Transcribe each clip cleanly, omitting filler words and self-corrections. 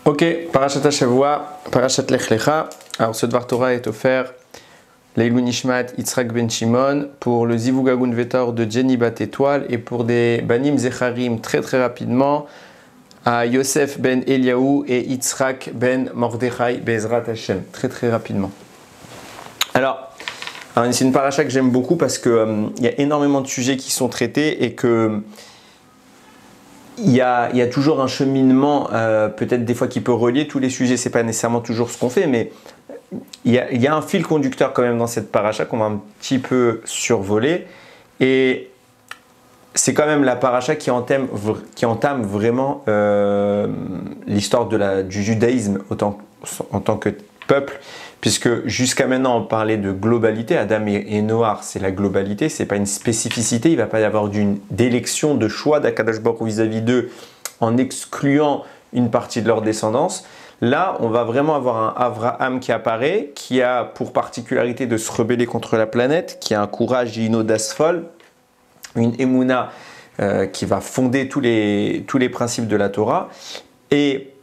Ok, Parashat Hashavua, Parashat Lech Lecha. Alors ce Dvar Torah est offert Leilou Nishmat Yitzhak Ben Shimon pour le Zivug Agun Vetor de Jenny Bat Étoile et pour des Banim Zecharim très rapidement à Yosef Ben Eliaou et Yitzhak Ben Mordechai Bezrat Hashem très rapidement. Alors c'est une paracha que j'aime beaucoup parce que il y a énormément de sujets qui sont traités et que il y a toujours un cheminement, peut-être des fois qui peut relier tous les sujets, c'est pas nécessairement toujours ce qu'on fait, mais il y a un fil conducteur quand même dans cette paracha qu'on va un petit peu survoler. Et c'est quand même la paracha qui entame vraiment l'histoire du judaïsme en tant que peuple, puisque jusqu'à maintenant on parlait de globalité. Adam et Noach, c'est la globalité, c'est pas une spécificité. Il ne va pas y avoir d'élection, de choix d'Akadosh Baruch Hu vis-à-vis d'eux en excluant une partie de leur descendance. Là, on va vraiment avoir un Avraham qui apparaît, qui a pour particularité de se rebeller contre la planète, qui a un courage et une audace folle, une émouna qui va fonder tous les principes de la Torah. Et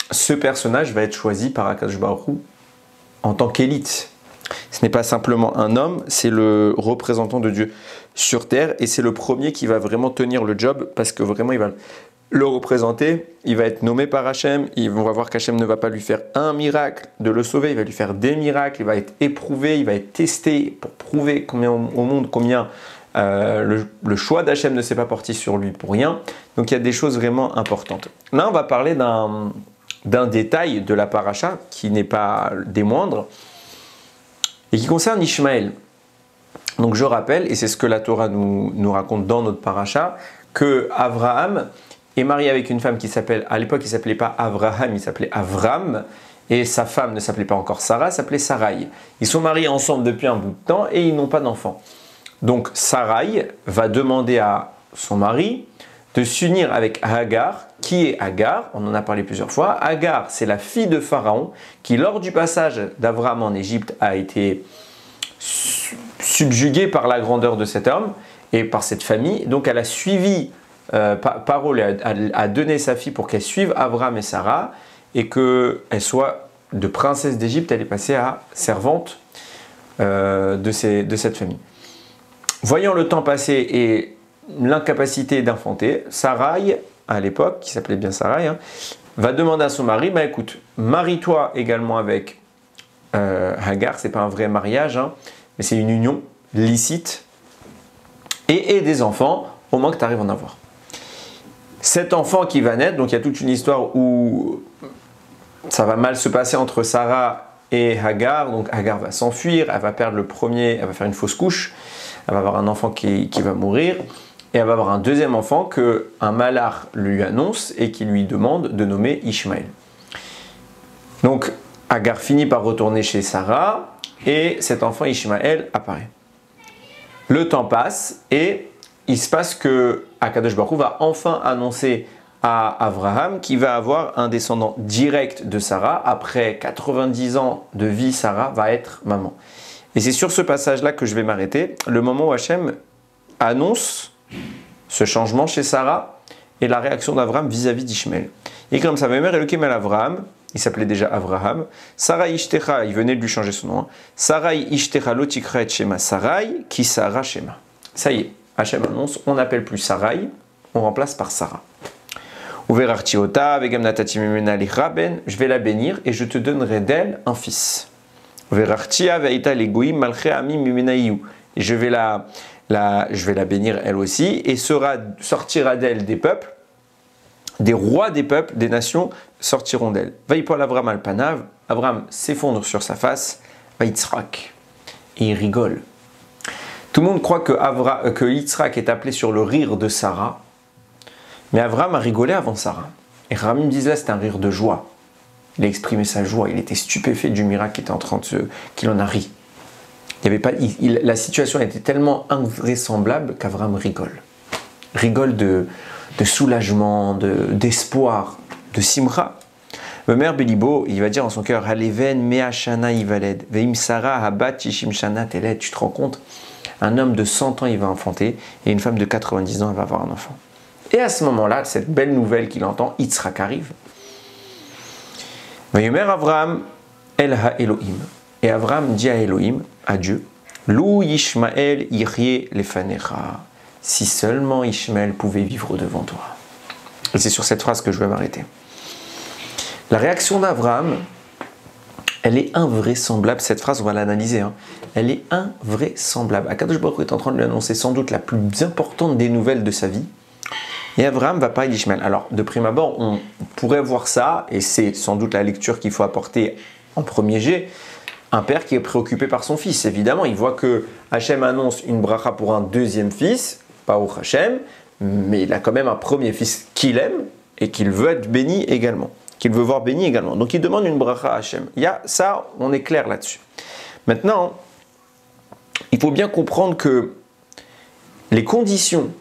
ce personnage va être choisi par Akadosh Baruch Hu en tant qu'élite. Ce n'est pas simplement un homme, c'est le représentant de Dieu sur terre et c'est le premier qui va vraiment tenir le job parce que vraiment il va le représenter, il va être nommé par Hachem, on va voir qu'Hachem ne va pas lui faire un miracle de le sauver, il va lui faire des miracles, il va être éprouvé, il va être testé pour prouver au monde combien le choix d'Hachem ne s'est pas porté sur lui pour rien. Donc il y a des choses vraiment importantes. Là on va parler d'un détail de la paracha qui n'est pas des moindres et qui concerne Ishmaël. Donc je rappelle, et c'est ce que la Torah nous raconte dans notre paracha, que Abraham est marié avec une femme qui s'appelle, à l'époque il ne s'appelait pas Abraham, il s'appelait Avram, et sa femme ne s'appelait pas encore Sarah, s'appelait Sarai. Ils sont mariés ensemble depuis un bout de temps et ils n'ont pas d'enfant. Donc Sarai va demander à son mari de s'unir avec Hagar. Qui est Hagar? On en a parlé plusieurs fois. Hagar, c'est la fille de Pharaon qui, lors du passage d'Abraham en Égypte, a été subjuguée par la grandeur de cet homme et par cette famille. Donc elle a suivi, Parole a donné sa fille pour qu'elle suive Abraham et Sarah et qu'elle soit de princesse d'Égypte, elle est passée à servante de cette famille. Voyant le temps passer et l'incapacité d'enfanter, Sarai, à l'époque, qui s'appelait bien Sarai, va demander à son mari, bah écoute, marie-toi également avec Hagar, c'est pas un vrai mariage, mais c'est une union licite, et des enfants, au moins que tu arrives à en avoir. Cet enfant qui va naître, donc il y a toute une histoire où ça va mal se passer entre Sarah et Hagar, donc Hagar va s'enfuir, elle va perdre le premier, elle va faire une fausse couche, elle va avoir un enfant qui va mourir, et elle va avoir un deuxième enfant qu'un malach lui annonce et qui lui demande de nommer Ishmaël. Donc Hagar finit par retourner chez Sarah et cet enfant Ishmaël apparaît. Le temps passe et il se passe que Akadosh Baruch Hu va enfin annoncer à Abraham qu'il va avoir un descendant direct de Sarah. Après 90 ans de vie, Sarah va être maman. Et c'est sur ce passage-là que je vais m'arrêter, le moment où Hachem annonce ce changement chez Sarah et la réaction d'Abraham vis-à-vis d'Ishmaël. Et comme ça, Vayomer Elokim el Avraham, il s'appelait déjà Abraham, Sarai Ishtecha, il venait de lui changer son nom, Sarai Ishtecha lo tikra et Shema Sarai, ki Sarah Shema. Ça y est, Hachem annonce, on n'appelle plus Sarai, on remplace par Sarah. Uverartiota, vegam natati mimena licha ben, je vais la bénir et je te donnerai d'elle un fils. Uverartia veita legoim malche ami mimena iu. Et je vais la bénir elle aussi, et sortira d'elle des peuples, des rois des peuples, des nations sortiront d'elle. Vaïpol Avram al-Panav, Avram s'effondre sur sa face, Vaïtzrak, et il rigole. Tout le monde croit que Yitzhak est appelé sur le rire de Sarah, mais Avram a rigolé avant Sarah. Et Ramim disait là, c'était un rire de joie. Il a exprimé sa joie, il était stupéfait du miracle qu'il en a ri. La situation était tellement invraisemblable qu'Avram rigole. Rigole de soulagement, d'espoir, de simra. Le maire Bélibo, il va dire en son cœur, Haleven me'ashana ivaled, veim Sarah habat shishim shana teled. Tu te rends compte? Un homme de 100 ans, il va enfanter, et une femme de 90 ans, elle va avoir un enfant. Et à ce moment-là, cette belle nouvelle qu'il entend, Yitzhak arrive. Vayomer Avraham El Ha-Elohim. Et Avraham dit à Elohim, à Dieu, Lou Yishmael Yirye Lefanecha. Si seulement Ishmael pouvait vivre devant toi. Et c'est sur cette phrase que je vais m'arrêter. La réaction d'Avraham, elle est invraisemblable. Cette phrase, on va l'analyser. Elle est invraisemblable. Akadosh Baruch Hu est en train de lui annoncer sans doute la plus importante des nouvelles de sa vie. Et Avraham va parler d'Ishmael. Alors, de prime abord, on pourrait voir ça, et c'est sans doute la lecture qu'il faut apporter en premier jet, un père qui est préoccupé par son fils. Évidemment, il voit que Hachem annonce une bracha pour un deuxième fils, Baruch Hachem, mais il a quand même un premier fils qu'il aime et qu'il veut être béni également, qu'il veut voir béni également. Donc il demande une bracha à Hachem. Il y a ça, on est clair là-dessus. Maintenant, il faut bien comprendre que les conditions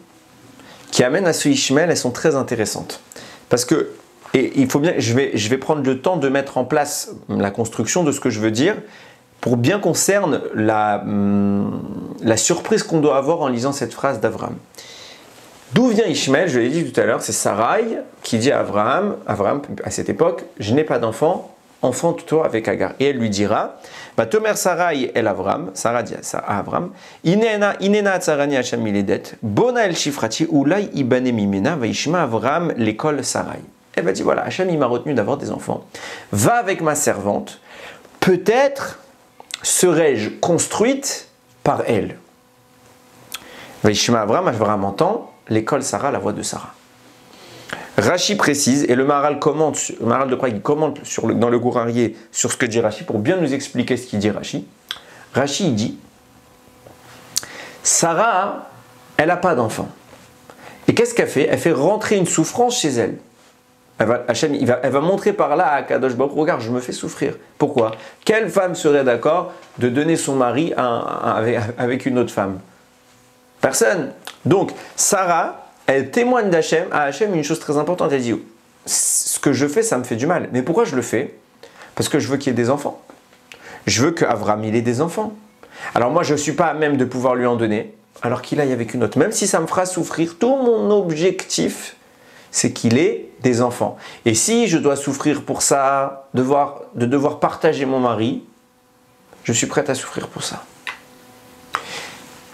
qui amènent à ce Ishmael, elles sont très intéressantes. Parce que, et il faut bien, je vais prendre le temps de mettre en place la construction de ce que je veux dire, pour bien qu'on cerne la surprise qu'on doit avoir en lisant cette phrase d'Avraham. D'où vient Ishmael? Je l'ai dit tout à l'heure, c'est Sarai qui dit à Avraham, à cette époque, je n'ai pas d'enfant, enfante-toi avec Agar. Et elle lui dira, Tomer Sarai el Avram, Sarah dit à Avram, Inena tsarani Hacham miledet, bona el shifrati, ulai ibane mimena, vaishma Avram l'école Sarai. Elle va dire, voilà, Hacham il m'a retenu d'avoir des enfants, va avec ma servante, peut-être serais-je construite par elle. Vaishma Avram entend l'école Sarah, la voix de Sarah. Rashi précise, et le Maharal de Prague commente dans le Gourarié sur ce que dit Rashi, pour bien nous expliquer ce qu'il dit Rashi. Rashi dit, Sarah, elle n'a pas d'enfant. Et qu'est-ce qu'elle fait? Elle fait rentrer une souffrance chez elle. Elle va montrer par là à Kadosh Baruch Hu, regarde, je me fais souffrir. Pourquoi? Quelle femme serait d'accord de donner son mari avec une autre femme? Personne. Donc, Sarah, elle témoigne à Hachem une chose très importante. Elle dit, ce que je fais, ça me fait du mal. Mais pourquoi je le fais? Parce que je veux qu'il y ait des enfants. Je veux qu'Avram, il ait des enfants. Alors moi, je ne suis pas à même de pouvoir lui en donner, alors qu'il aille avec une autre. Même si ça me fera souffrir, tout mon objectif, c'est qu'il ait des enfants. Et si je dois souffrir pour ça, de devoir partager mon mari, je suis prête à souffrir pour ça.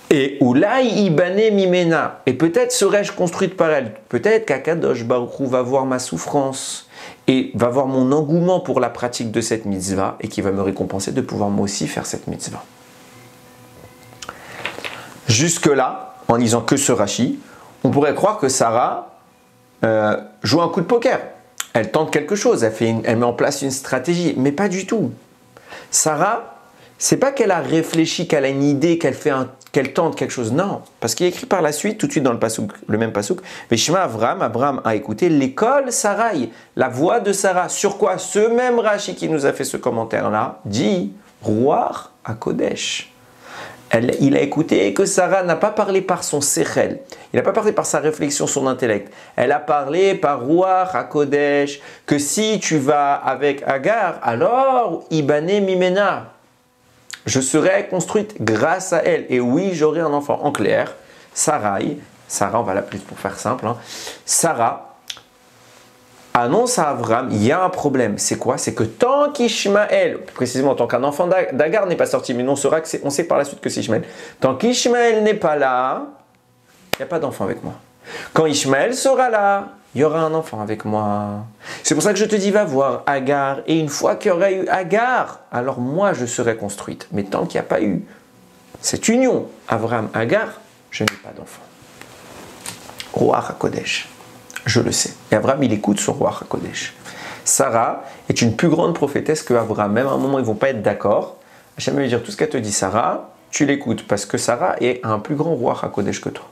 Et Oulai Ibane Mimena, et peut-être serais-je construite par elle. Peut-être qu'Akadosh Baruch Hu va voir ma souffrance et va voir mon engouement pour la pratique de cette mitzvah et qui va me récompenser de pouvoir moi aussi faire cette mitzvah. Jusque-là, en lisant que ce Rashi, on pourrait croire que Sarah joue un coup de poker. Elle tente quelque chose, elle met en place une stratégie, mais pas du tout. Sarah, c'est pas qu'elle a réfléchi, qu'elle a une idée, qu'elle tente quelque chose. Non, parce qu'il est écrit par la suite, tout de suite dans le même pasouk, Veshma Avraham a écouté l'école Sarai, la voix de Sarah. Sur quoi? Ce même Rashi qui nous a fait ce commentaire-là dit Ruach HaKodesh. Il a écouté que Sarah n'a pas parlé par son sechel, il n'a pas parlé par sa réflexion, son intellect. Elle a parlé par Ruach HaKodesh, que si tu vas avec Agar, alors Ibane Mimena. Je serai construite grâce à elle. Et oui, j'aurai un enfant. En clair, Sarah, on va l'appeler pour faire simple, Sarah annonce à Avraham, il y a un problème. C'est quoi? C'est que tant qu'Ishmaël, plus précisément tant qu'un enfant d'Agar n'est pas sorti, mais on sait par la suite que c'est Ishmaël, tant qu'Ishmaël n'est pas là, il n'y a pas d'enfant avec moi. Quand Ishmaël sera là, il y aura un enfant avec moi. C'est pour ça que je te dis, va voir Agar. Et une fois qu'il y aura eu Agar, alors moi je serai construite. Mais tant qu'il n'y a pas eu cette union, Avraham-Agar, je n'ai pas d'enfant. Ruach HaKodesh, je le sais. Et Avraham, il écoute son Ruach HaKodesh. Sarah est une plus grande prophétesse que Avraham. Même à un moment, ils ne vont pas être d'accord. Hachem va lui dire tout ce qu'elle te dit, Sarah, tu l'écoutes. Parce que Sarah est un plus grand Ruach HaKodesh que toi.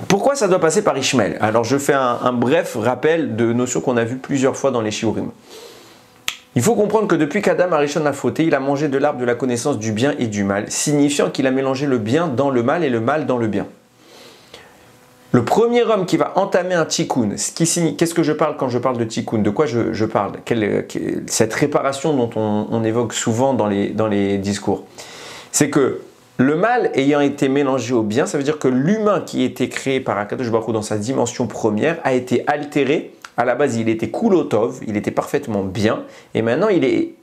Pourquoi ça doit passer par Ishmael? Alors je fais un bref rappel de notions qu'on a vues plusieurs fois dans les Shiurim. Il faut comprendre que depuis qu'Adam Arishon a fauté, il a mangé de l'arbre de la connaissance du bien et du mal, signifiant qu'il a mélangé le bien dans le mal et le mal dans le bien. Le premier homme qui va entamer un tikkun, qu'est-ce que je parle quand je parle de tikkun? De quoi je parle? Cette réparation dont on évoque souvent dans les discours. C'est que le mal ayant été mélangé au bien, ça veut dire que l'humain qui a été créé par Akadosh Baruch Hu dans sa dimension première a été altéré, À la base, il était kulotov, il était parfaitement bien, et maintenant il est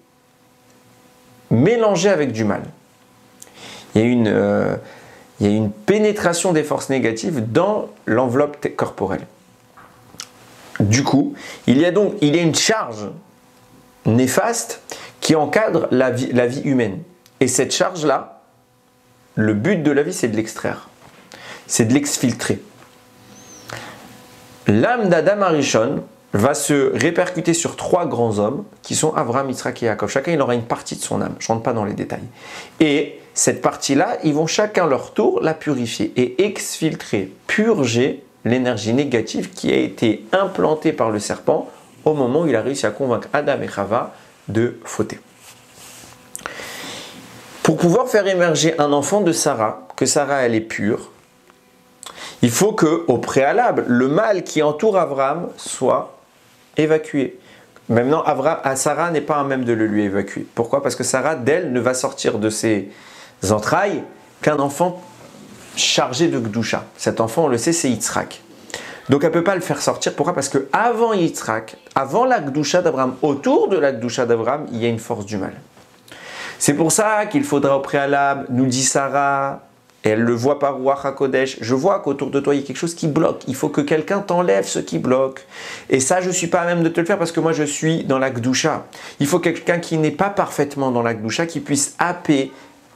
mélangé avec du mal. Il y a une pénétration des forces négatives dans l'enveloppe corporelle. Du coup, il y a une charge néfaste qui encadre la vie humaine. Et cette charge-là, le but de la vie, c'est de l'extraire. C'est de l'exfiltrer. L'âme d'Adam Arishon va se répercuter sur 3 grands hommes qui sont Abraham, Yitzhak et Yaakov. Chacun, il aura une partie de son âme. Je ne rentre pas dans les détails. Et cette partie-là, ils vont chacun leur tour la purifier et exfiltrer, purger l'énergie négative qui a été implantée par le serpent au moment où il a réussi à convaincre Adam et Chava de fauter. Pour pouvoir faire émerger un enfant de Sarah, que Sarah elle est pure, il faut que, au préalable, le mal qui entoure Abraham soit évacué. Maintenant, Sarah n'est pas à même de le lui évacuer. Pourquoi? Parce que Sarah, d'elle, ne va sortir de ses entrailles qu'un enfant chargé de Gdusha. Cet enfant, on le sait, c'est Yitzhak. Donc elle ne peut pas le faire sortir. Pourquoi? Parce qu'avant Yitzhak, avant la Gdusha d'Abraham, autour de la Gdusha d'Abraham, il y a une force du mal. C'est pour ça qu'il faudra au préalable, nous dit Sarah, et elle le voit par Ruach HaKodesh, je vois qu'autour de toi il y a quelque chose qui bloque, il faut que quelqu'un t'enlève ce qui bloque. Et ça je ne suis pas à même de te le faire parce que moi je suis dans la Gdusha. Il faut quelqu'un qui n'est pas parfaitement dans la Gdusha, qui puisse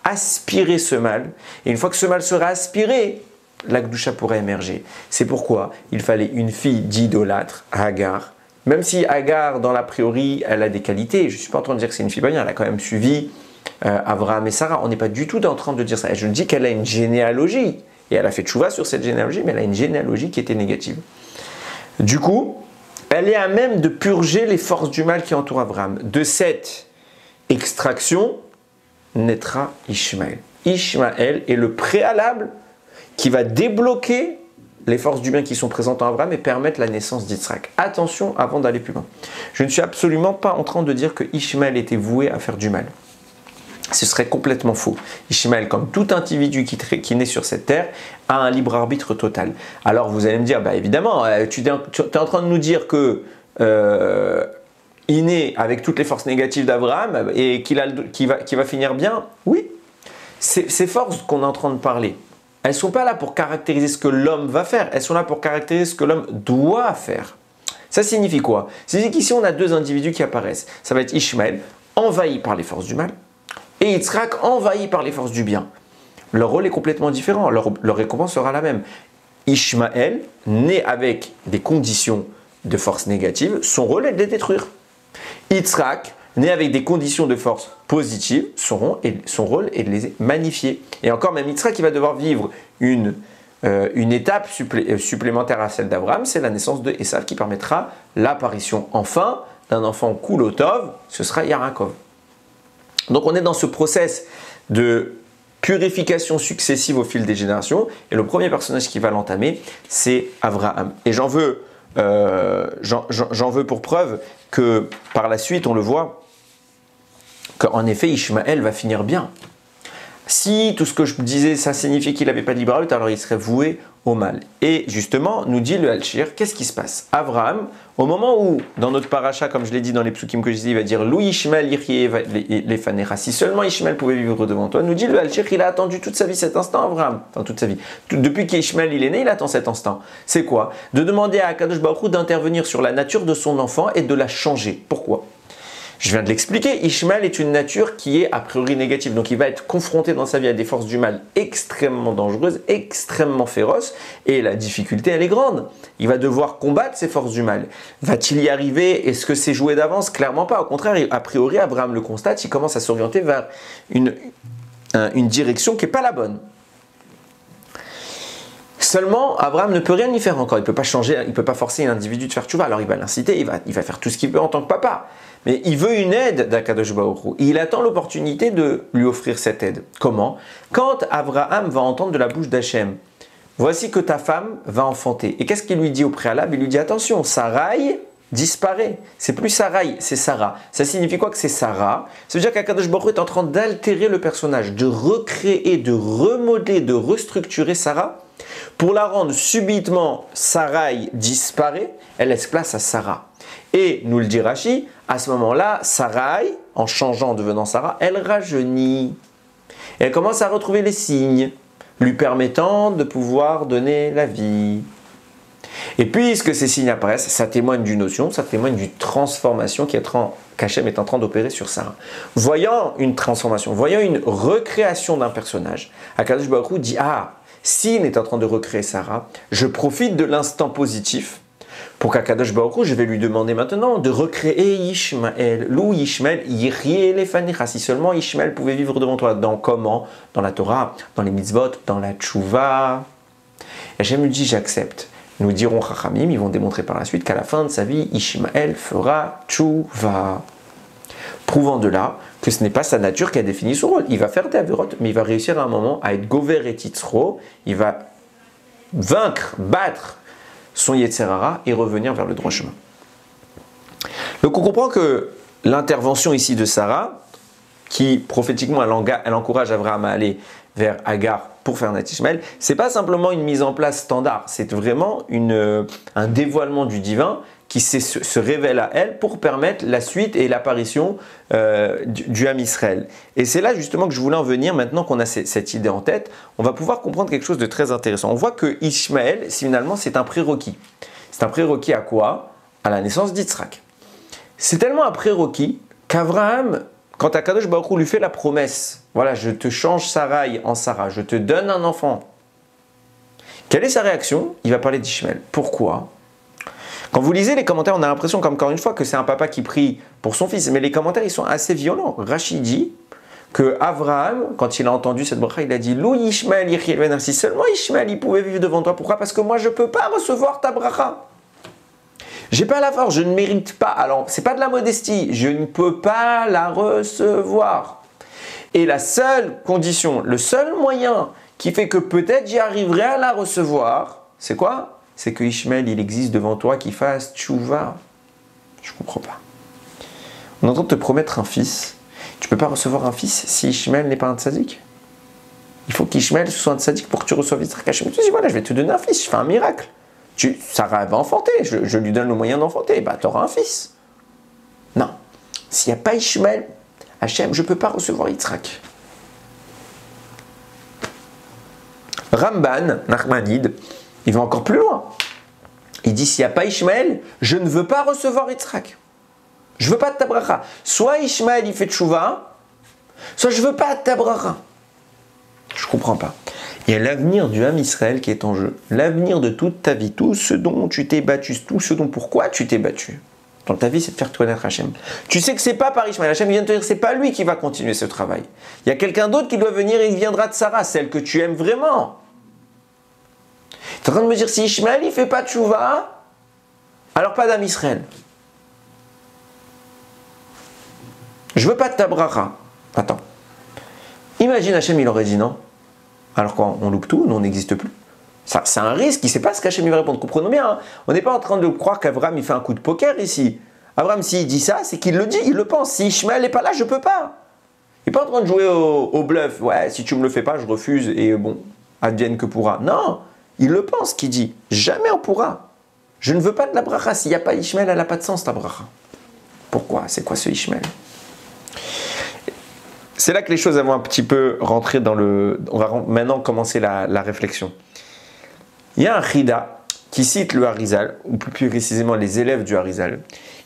aspirer ce mal. Et une fois que ce mal sera aspiré, la Gdusha pourra émerger. C'est pourquoi il fallait une fille d'idolâtre, Hagar. Même si Hagar, dans l'a priori, elle a des qualités, je ne suis pas en train de dire que c'est une fille bonne, elle a quand même suivi Abraham et Sarah. On n'est pas du tout en train de dire ça. Je dis qu'elle a une généalogie. Et elle a fait tchouva sur cette généalogie, mais elle a une généalogie qui était négative. Du coup, elle est à même de purger les forces du mal qui entourent Abraham. De cette extraction naîtra Ishmaël. Ishmaël est le préalable qui va débloquer les forces du bien qui sont présentes en Abraham et permettre la naissance d'Yitzhak. Attention avant d'aller plus loin. Je ne suis absolument pas en train de dire que Ishmaël était voué à faire du mal. Ce serait complètement faux. Ishmaël, comme tout individu qui naît sur cette terre, a un libre arbitre total. Alors vous allez me dire, bah évidemment, tu es en train de nous dire que il naît avec toutes les forces négatives d'Abraham et qu'il va finir bien. Oui, ces forces qu'on est en train de parler, elles ne sont pas là pour caractériser ce que l'homme va faire, elles sont là pour caractériser ce que l'homme doit faire. Ça signifie quoi? C'est qu'ici on a 2 individus qui apparaissent. Ça va être Ishmaël, envahi par les forces du mal, et Yitzhak, envahi par les forces du bien. Leur rôle est complètement différent, leur récompense sera la même. Ishmaël, né avec des conditions de force négative, son rôle est de les détruire. Yitzhak, né avec des conditions de force positive, son rôle est de les magnifier. Et encore, même Yitzhak, il va devoir vivre une étape supplémentaire à celle d'Abraham, c'est la naissance de Esav qui permettra l'apparition enfin d'un enfant Kulotov, ce sera Yarakov. Donc on est dans ce process de purification successive au fil des générations, et le premier personnage qui va l'entamer, c'est Abraham. Et j'en veux pour preuve que par la suite, on le voit, qu'en effet, Ishmaël va finir bien. Si tout ce que je disais, ça signifie qu'il n'avait pas de libre arbitre, alors il serait voué au mal. Et justement, nous dit le Alshir, qu'est-ce qui se passe? Abraham, au moment où, dans notre paracha, comme je l'ai dit dans les psukim que je dis, il va dire Lou Ishmael les fanera. Si seulement Ishmael pouvait vivre devant toi, nous dit le Alshir qu'il a attendu toute sa vie cet instant, Abraham. Enfin, toute sa vie. Depuis qu'Ishmael il est né, il attend cet instant. C'est quoi? De demander à Akadosh Baruch Hu d'intervenir sur la nature de son enfant et de la changer. Pourquoi? Je viens de l'expliquer, Ishmael est une nature qui est a priori négative, donc il va être confronté dans sa vie à des forces du mal extrêmement dangereuses, extrêmement féroces, et la difficulté elle est grande. Il va devoir combattre ces forces du mal. Va-t-il y arriver? Est-ce que c'est joué d'avance? Clairement pas, au contraire, a priori Abraham le constate, il commence à s'orienter vers une direction qui n'est pas la bonne. Seulement, Abraham ne peut rien y faire encore, il ne peut pas changer, il ne peut pas forcer un individu de faire tchouva, alors il va l'inciter, il va faire tout ce qu'il peut en tant que papa. Mais il veut une aide d'Akadosh Baruch Hu. Il attend l'opportunité de lui offrir cette aide. Comment? Quand Abraham va entendre de la bouche d'Hachem, voici que ta femme va enfanter. Et qu'est-ce qu'il lui dit au préalable? Il lui dit attention, Sarai disparaît. C'est plus Sarai, c'est Sarah. Ça signifie quoi que c'est Sarah? Ça veut dire qu'Akadosh Baruch Hu est en train d'altérer le personnage, de recréer, de remodeler, de restructurer Sarah Pour la rendre subitement, Sarai disparaît, elle laisse place à Sarah. Et, nous le dit Rashi, à ce moment-là, Sarai, en changeant, en devenant Sarah, elle rajeunit. Elle commence à retrouver les signes, lui permettant de pouvoir donner la vie. Et puisque ces signes apparaissent, ça témoigne d'une notion, ça témoigne d'une transformation qu'Hachem est en train d'opérer sur Sarah. Voyant une transformation, voyant une recréation d'un personnage, Akadosh Baruch Hu dit « Ah, Sin est en train de recréer Sarah, je profite de l'instant positif pour qu'Akadosh Baruch Hu, je vais lui demander maintenant de recréer Ishmaël. Lou Ishmaël, Yirye Lefanicha. Si seulement Ishmaël pouvait vivre devant toi. Dans comment? Dans la Torah, dans les mitzvot, dans la tchouva. Et Hachem lui dit j'accepte. Nous dirons Chachamim, ils vont démontrer par la suite qu'à la fin de sa vie, Ishmaël fera tchouva. Prouvant de là que ce n'est pas sa nature qui a défini son rôle. Il va faire des avérotes, mais il va réussir à un moment à être gover et titzro. Il va vaincre, battre son Yetzerara et revenir vers le droit chemin. Donc on comprend que l'intervention ici de Sarah, qui prophétiquement elle encourage Abraham à aller vers Agar pour faire naître Ishmaël, c'est pas simplement une mise en place standard, c'est vraiment un dévoilement du divin qui se révèle à elle pour permettre la suite et l'apparition du Ham Israël. Et c'est là justement que je voulais en venir, maintenant qu'on a cette idée en tête, on va pouvoir comprendre quelque chose de très intéressant. On voit que Ishmaël, finalement, c'est un prérequis. C'est un prérequis à quoi? À la naissance d'Yitzhak. C'est tellement un prérequis qu'Abraham, quand Akadosh Baruch Hu lui fait la promesse, voilà, je te change Sarai en Sarah, je te donne un enfant. Quelle est sa réaction? Il va parler d'Ishmaël. Pourquoi? Quand vous lisez les commentaires, on a l'impression, encore une fois, que c'est un papa qui prie pour son fils. Mais les commentaires, ils sont assez violents. Rachid dit que Abraham, quand il a entendu cette bracha, il a dit « Lou Ishmael Yirchil Ben Arsi » seulement Ishmael, il pouvait vivre devant toi. Pourquoi? Parce que moi, je ne peux pas recevoir ta bracha. J'ai pas la force, je ne mérite pas. Alors, c'est pas de la modestie, je ne peux pas la recevoir. Et la seule condition, le seul moyen qui fait que peut-être j'y arriverai à la recevoir, c'est quoi? C'est que Ishmael, il existe devant toi qui fasse tchouva. Je ne comprends pas. On est en train de te promettre un fils. Tu ne peux pas recevoir un fils si Ishmael n'est pas un tzaddik. Il faut qu'Ishmael soit un tzaddik pour que tu reçoives Yitzhak. Hachem te dit voilà, je vais te donner un fils, je fais un miracle. Sarah va enfanter, je lui donne le moyen d'enfanter, bah tu auras un fils. Non. S'il n'y a pas Ishmael, Hachem, je ne peux pas recevoir Yitzhak. Ramban, Nachmanide, il va encore plus loin. Il dit, s'il n'y a pas Ishmael, je ne veux pas recevoir Yitzhak. Je ne veux pas de ta bracha. Soit Ishmael, il fait tchouva, soit je ne veux pas de ta bracha. Je ne comprends pas. Il y a l'avenir du Ham Israël qui est en jeu. L'avenir de toute ta vie. Tout ce dont tu t'es battu. Tout ce dont pourquoi tu t'es battu. Dans ta vie, c'est de faire connaître Hachem. Tu sais que ce n'est pas par Ishmael. Hachem vient de te dire, ce n'est pas lui qui va continuer ce travail. Il y a quelqu'un d'autre qui doit venir et il viendra de Sarah, celle que tu aimes vraiment. Tu es en train de me dire, si Ishmael, il ne fait pas de tchouva, alors pas d'Am Israël. Je veux pas de ta bracha. Attends. Imagine Hachem, il aurait dit non. Alors quoi, on loupe tout, nous on n'existe plus. C'est un risque, il ne sait pas ce qu'Hachem va répondre. Comprenons bien, hein. On n'est pas en train de croire qu'Abraham il fait un coup de poker ici. Abraham, s'il dit ça, c'est qu'il le dit, il le pense. Si Ishmael n'est pas là, je ne peux pas. Il n'est pas en train de jouer au bluff. Ouais, si tu ne me le fais pas, je refuse et bon, advienne que pourra. Non, il le pense, qu'il dit. Jamais on pourra. Je ne veux pas de la bracha. S'il n'y a pas Ishmael, elle n'a pas de sens, ta bracha. Pourquoi? C'est quoi ce Ishmael? C'est là que les choses vont un petit peu rentrer dans le... On va maintenant commencer la réflexion. Il y a un Chida qui cite le Harizal, ou plus précisément les élèves du Harizal,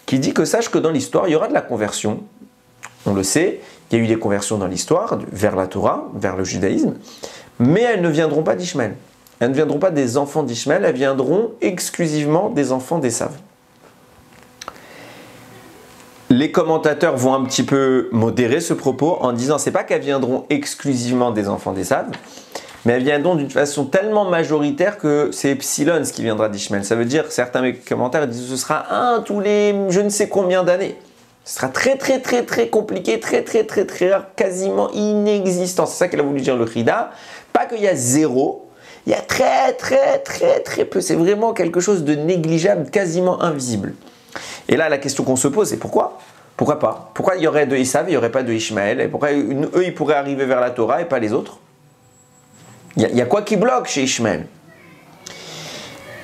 qui dit que sache que dans l'histoire, il y aura de la conversion. On le sait, il y a eu des conversions dans l'histoire, vers la Torah, vers le judaïsme, mais elles ne viendront pas d'Ishmael. Elles ne viendront pas des enfants d'Ishmael, elles viendront exclusivement des enfants d'Esav. Les commentateurs vont un petit peu modérer ce propos en disant c'est pas qu'elles viendront exclusivement des enfants d'Esav, mais elles viendront d'une façon tellement majoritaire que c'est Epsilon ce qui viendra d'Ishmael. Ça veut dire, certains commentaires disent que ce sera un tous les je ne sais combien d'années. Ce sera très compliqué, très rare, quasiment inexistant. C'est ça qu'elle a voulu dire le Chida. Pas qu'il y a zéro, il y a très peu. C'est vraiment quelque chose de négligeable, quasiment invisible. Et là, la question qu'on se pose, c'est pourquoi? Pourquoi pas? Pourquoi il y aurait de Esav et il n'y aurait pas de Ishmael? Et pourquoi eux, ils pourraient arriver vers la Torah et pas les autres? Il y a quoi qui bloque chez Ishmael?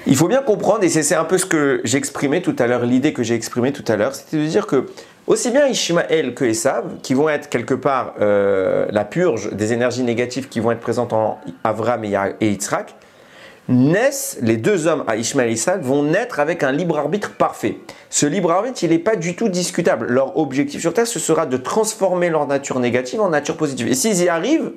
Il faut bien comprendre, et c'est un peu ce que j'ai exprimé tout à l'heure, l'idée que j'ai exprimée tout à l'heure, c'était de dire que aussi bien Ishmaël que Esav, qui vont être quelque part la purge des énergies négatives qui vont être présentes en Avram et Yitzhak, naissent, les deux hommes, à Ishmaël et Esav, vont naître avec un libre arbitre parfait. Ce libre arbitre, il n'est pas du tout discutable. Leur objectif sur Terre, ce sera de transformer leur nature négative en nature positive. Et s'ils y arrivent,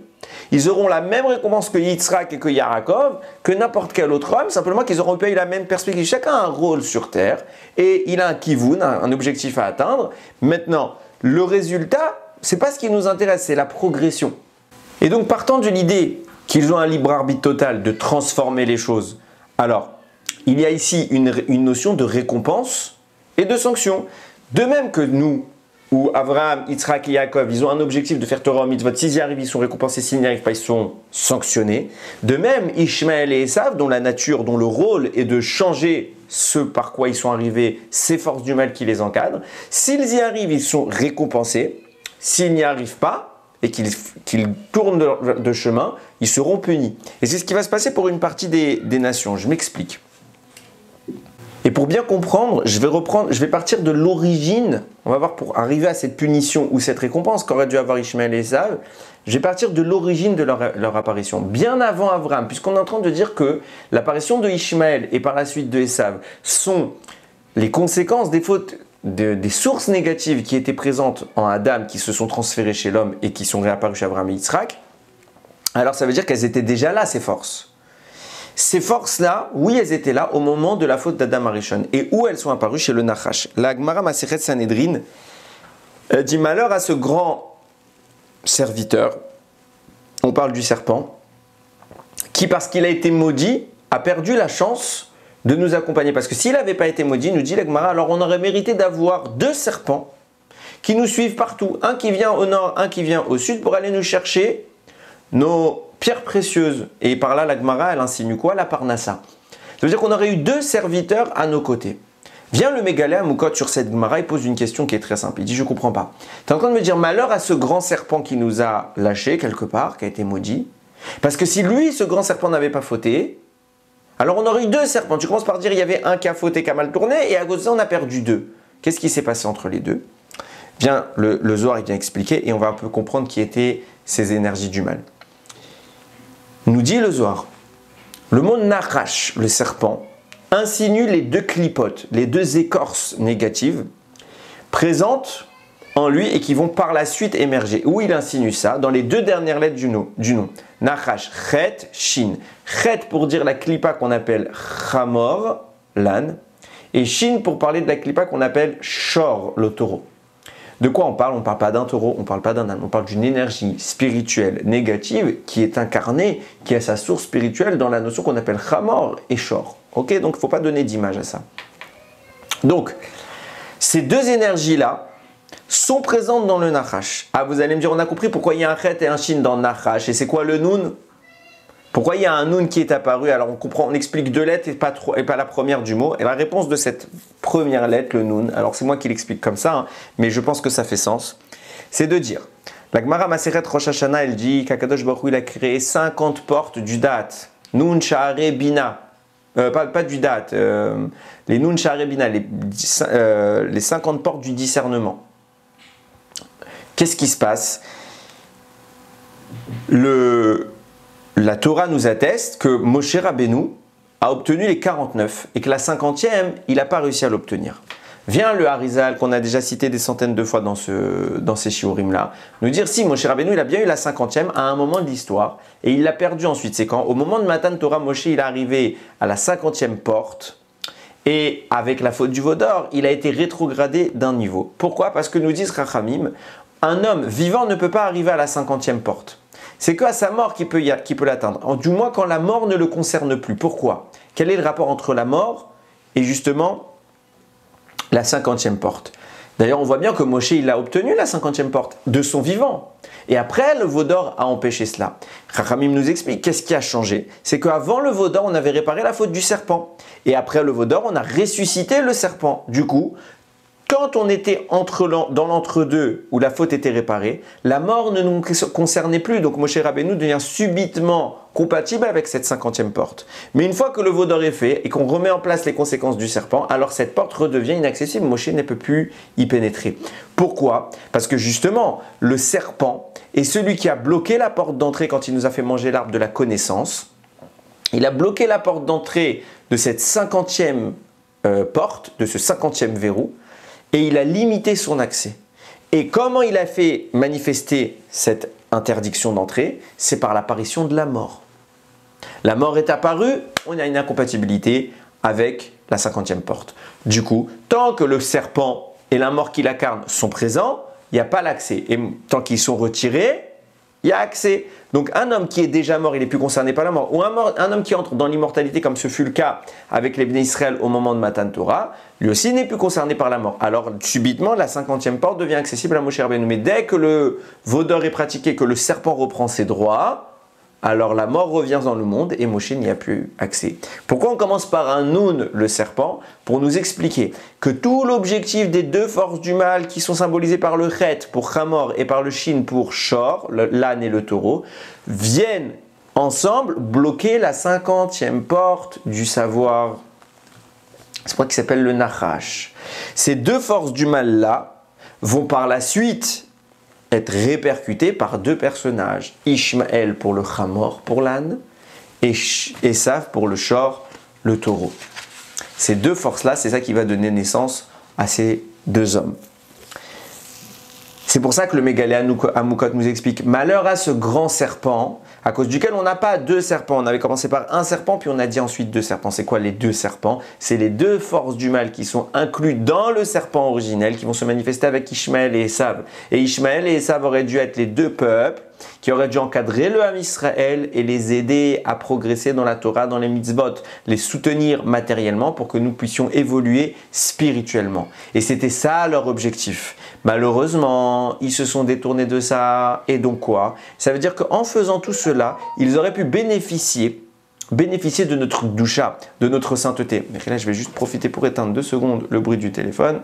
ils auront la même récompense que Yitzhak et que Yaakov, que n'importe quel autre homme, simplement qu'ils auront eu la même perspective. Chacun a un rôle sur Terre et il a un kivun, un objectif à atteindre. Maintenant, le résultat, c'est pas ce qui nous intéresse, c'est la progression. Et donc, partant de l'idée qu'ils ont un libre arbitre total de transformer les choses, alors, il y a ici une notion de récompense et de sanction. De même que nous, où Abraham, Yitzhak et Yaakov, ils ont un objectif de faire Torah au mitzvot. S'ils y arrivent, ils sont récompensés. S'ils n'y arrivent pas, ils sont sanctionnés. De même, Ishmaël et Esav, dont la nature, dont le rôle est de changer ce par quoi ils sont arrivés, ces forces du mal qui les encadrent. S'ils y arrivent, ils sont récompensés. S'ils n'y arrivent pas, et qu'ils tournent de chemin, ils seront punis. Et c'est ce qui va se passer pour une partie des nations. Je m'explique. Et pour bien comprendre, je vais partir de l'origine, on va voir pour arriver à cette punition ou cette récompense qu'aurait dû avoir Ishmaël et Esav, je vais partir de l'origine de leur apparition, bien avant Abraham, puisqu'on est en train de dire que l'apparition de Ishmaël et par la suite de Esav sont les conséquences des fautes, des sources négatives qui étaient présentes en Adam, qui se sont transférées chez l'homme et qui sont réapparues chez Abraham et Yitzhak. Alors ça veut dire qu'elles étaient déjà là, ces forces. Ces forces-là, oui, elles étaient là au moment de la faute d'Adam Arishon. Et où elles sont apparues? Chez le Nachash. La Gemara Masechet Sanhedrin dit malheur à ce grand serviteur, on parle du serpent, qui parce qu'il a été maudit, a perdu la chance de nous accompagner. Parce que s'il n'avait pas été maudit, nous dit la Gemara, alors on aurait mérité d'avoir deux serpents qui nous suivent partout. Un qui vient au nord, un qui vient au sud pour aller nous chercher nos pierres précieuses. Et par là, la Gemara, elle insinue quoi? La parnassa. Ça veut dire qu'on aurait eu deux serviteurs à nos côtés. Vient le Mégalé à Moukot sur cette Gemara, il pose une question qui est très simple. Il dit, je ne comprends pas. Tu es en train de me dire, malheur à ce grand serpent qui nous a lâchés quelque part, qui a été maudit. Parce que si lui, ce grand serpent, n'avait pas fauté, alors on aurait eu deux serpents. Tu commences par dire, il y avait un qui a fauté, qui a mal tourné, et à cause de ça, on a perdu deux. Qu'est-ce qui s'est passé entre les deux? Bien, le Zohar, il vient expliquer, et on va un peu comprendre qui étaient ces énergies du mal. Nous dit le Zohar, le mot Nachash, le serpent, insinue les deux clipotes, les deux écorces négatives présentes en lui et qui vont par la suite émerger. Où il insinue ça? Dans les deux dernières lettres du nom. Nachash, Chet, Shin. Chet pour dire la clipa qu'on appelle Chamor, l'âne, et Shin pour parler de la clipa qu'on appelle Shor, le taureau. De quoi on parle? On ne parle pas d'un taureau, on ne parle pas d'un âne, on parle d'une énergie spirituelle négative qui est incarnée, qui a sa source spirituelle dans la notion qu'on appelle Chamor et Shor. Ok, donc il ne faut pas donner d'image à ça. Donc, ces deux énergies-là sont présentes dans le Nachash. Ah, vous allez me dire, on a compris pourquoi il y a un Chet et un Shin dans le Nachash. Et c'est quoi le Nun? Pourquoi il y a un Nun qui est apparu? Alors on comprend, on explique deux lettres et pas la première du mot. Et la réponse de cette première lettre, le Nun, alors c'est moi qui l'explique comme ça, hein, mais je pense que ça fait sens, c'est de dire, la Gemara Maseret Rosh Hashanah, elle dit qu'Akadosh Baruch Hu, il a créé 50 portes du Da'at. Nun Sha'are Bina. Pas du Da'at, les Nun Sha'are Bina, les 50 portes du discernement. Qu'est-ce qui se passe? La Torah nous atteste que Moshe Rabbeinu a obtenu les 49 et que la 50e, il n'a pas réussi à l'obtenir. Vient le Harizal, qu'on a déjà cité des centaines de fois dans ces shiurim-là, nous dire si Moshe Rabbeinu, il a bien eu la 50e à un moment de l'histoire et il l'a perdu ensuite. C'est quand, au moment de Matan Torah, Moshe, il est arrivé à la 50e porte et avec la faute du Vaudor, il a été rétrogradé d'un niveau. Pourquoi? Parce que nous disent Rachamim, un homme vivant ne peut pas arriver à la 50e porte. C'est qu'à sa mort qu'il peut l'atteindre. Du moins quand la mort ne le concerne plus. Pourquoi? Quel est le rapport entre la mort et justement la 50e porte? D'ailleurs, on voit bien que Moshe, il a obtenu la 50e porte de son vivant. Et après, le Vaudor a empêché cela. Chachamim nous explique qu'est-ce qui a changé. C'est qu'avant le Vaudor, on avait réparé la faute du serpent. Et après le Vaudor, on a ressuscité le serpent. Du coup, quand on était dans l'entre-deux où la faute était réparée, la mort ne nous concernait plus. Donc Moshe Rabbeinu devient subitement compatible avec cette 50e porte. Mais une fois que le veau d'or est fait et qu'on remet en place les conséquences du serpent, alors cette porte redevient inaccessible. Moshe ne peut plus y pénétrer. Pourquoi? Parce que justement, le serpent est celui qui a bloqué la porte d'entrée quand il nous a fait manger l'arbre de la connaissance. Il a bloqué la porte d'entrée de cette 50e porte, de ce 50e verrou, et il a limité son accès. Et comment il a fait manifester cette interdiction d'entrée? C'est par l'apparition de la mort. La mort est apparue, on a une incompatibilité avec la 50e porte. Du coup, tant que le serpent et la mort qui l'incarne sont présents, il n'y a pas l'accès. Et tant qu'ils sont retirés, il y a accès. Donc un homme qui est déjà mort, il n'est plus concerné par la mort. Ou un homme qui entre dans l'immortalité, comme ce fut le cas avec les Bnei Israël au moment de Matan Torah, lui aussi n'est plus concerné par la mort. Alors subitement, la 50e porte devient accessible à Moshe Rabbeinu. Mais dès que le veau d'or est pratiqué, que le serpent reprend ses droits, alors la mort revient dans le monde et Moshe n'y a plus accès. Pourquoi on commence par un Nun, le serpent? Pour nous expliquer que tout l'objectif des deux forces du mal qui sont symbolisées par le Chet pour Hamor et par le Shin pour Shor, l'âne et le taureau, viennent ensemble bloquer la 50e porte du savoir. C'est pour ça qu'il s'appelle le Nachash. Ces deux forces du mal-là vont par la suite être répercuté par deux personnages, Ishmaël pour le Hamor, pour l'âne, et Esav pour le Shor, le taureau. Ces deux forces-là, c'est ça qui va donner naissance à ces deux hommes. C'est pour ça que le Mégalé Amukot nous explique, malheur à ce grand serpent, à cause duquel on n'a pas deux serpents. On avait commencé par un serpent, puis on a dit ensuite deux serpents. C'est quoi les deux serpents? C'est les deux forces du mal qui sont inclus dans le serpent originel, qui vont se manifester avec Ishmaël et Esav. Et Ishmaël et Esav auraient dû être les deux peuples qui auraient dû encadrer le Ham Israël et les aider à progresser dans la Torah, dans les mitzvot, les soutenir matériellement pour que nous puissions évoluer spirituellement. Et c'était ça leur objectif. Malheureusement, ils se sont détournés de ça. Et donc quoi? Ça veut dire qu'en faisant tout cela, ils auraient pu bénéficier de notre doucha, de notre sainteté. Mais là, je vais juste profiter pour éteindre 2 secondes le bruit du téléphone.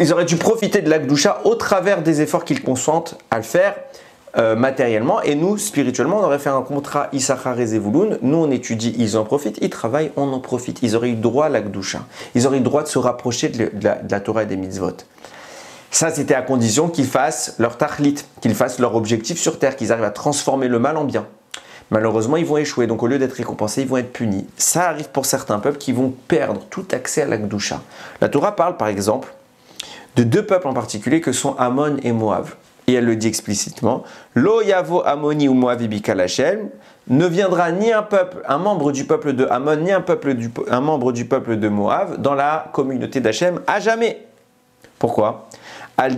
Ils auraient dû profiter de l'Akdoucha au travers des efforts qu'ils consentent à le faire matériellement. Et nous, spirituellement, on aurait fait un contrat Issachar et Zevulun. Nous, on étudie, ils en profitent. Ils travaillent, on en profite. Ils auraient eu droit à l'Akdoucha. Ils auraient eu droit de se rapprocher de la Torah et des mitzvot. Ça, c'était à condition qu'ils fassent leur tachlit, qu'ils fassent leur objectif sur terre, qu'ils arrivent à transformer le mal en bien. Malheureusement, ils vont échouer. Donc, au lieu d'être récompensés, ils vont être punis. Ça arrive pour certains peuples qui vont perdre tout accès à l'Akdoucha. La Torah parle, par exemple, de deux peuples en particulier que sont Ammon et Moab. Et elle le dit explicitement, Lo yavo Ammoni ou Moavi bikal Hashem, ne viendra ni un membre du peuple de Ammon, ni un membre du peuple de Moab dans la communauté d'Hachem à jamais. Pourquoi? Parce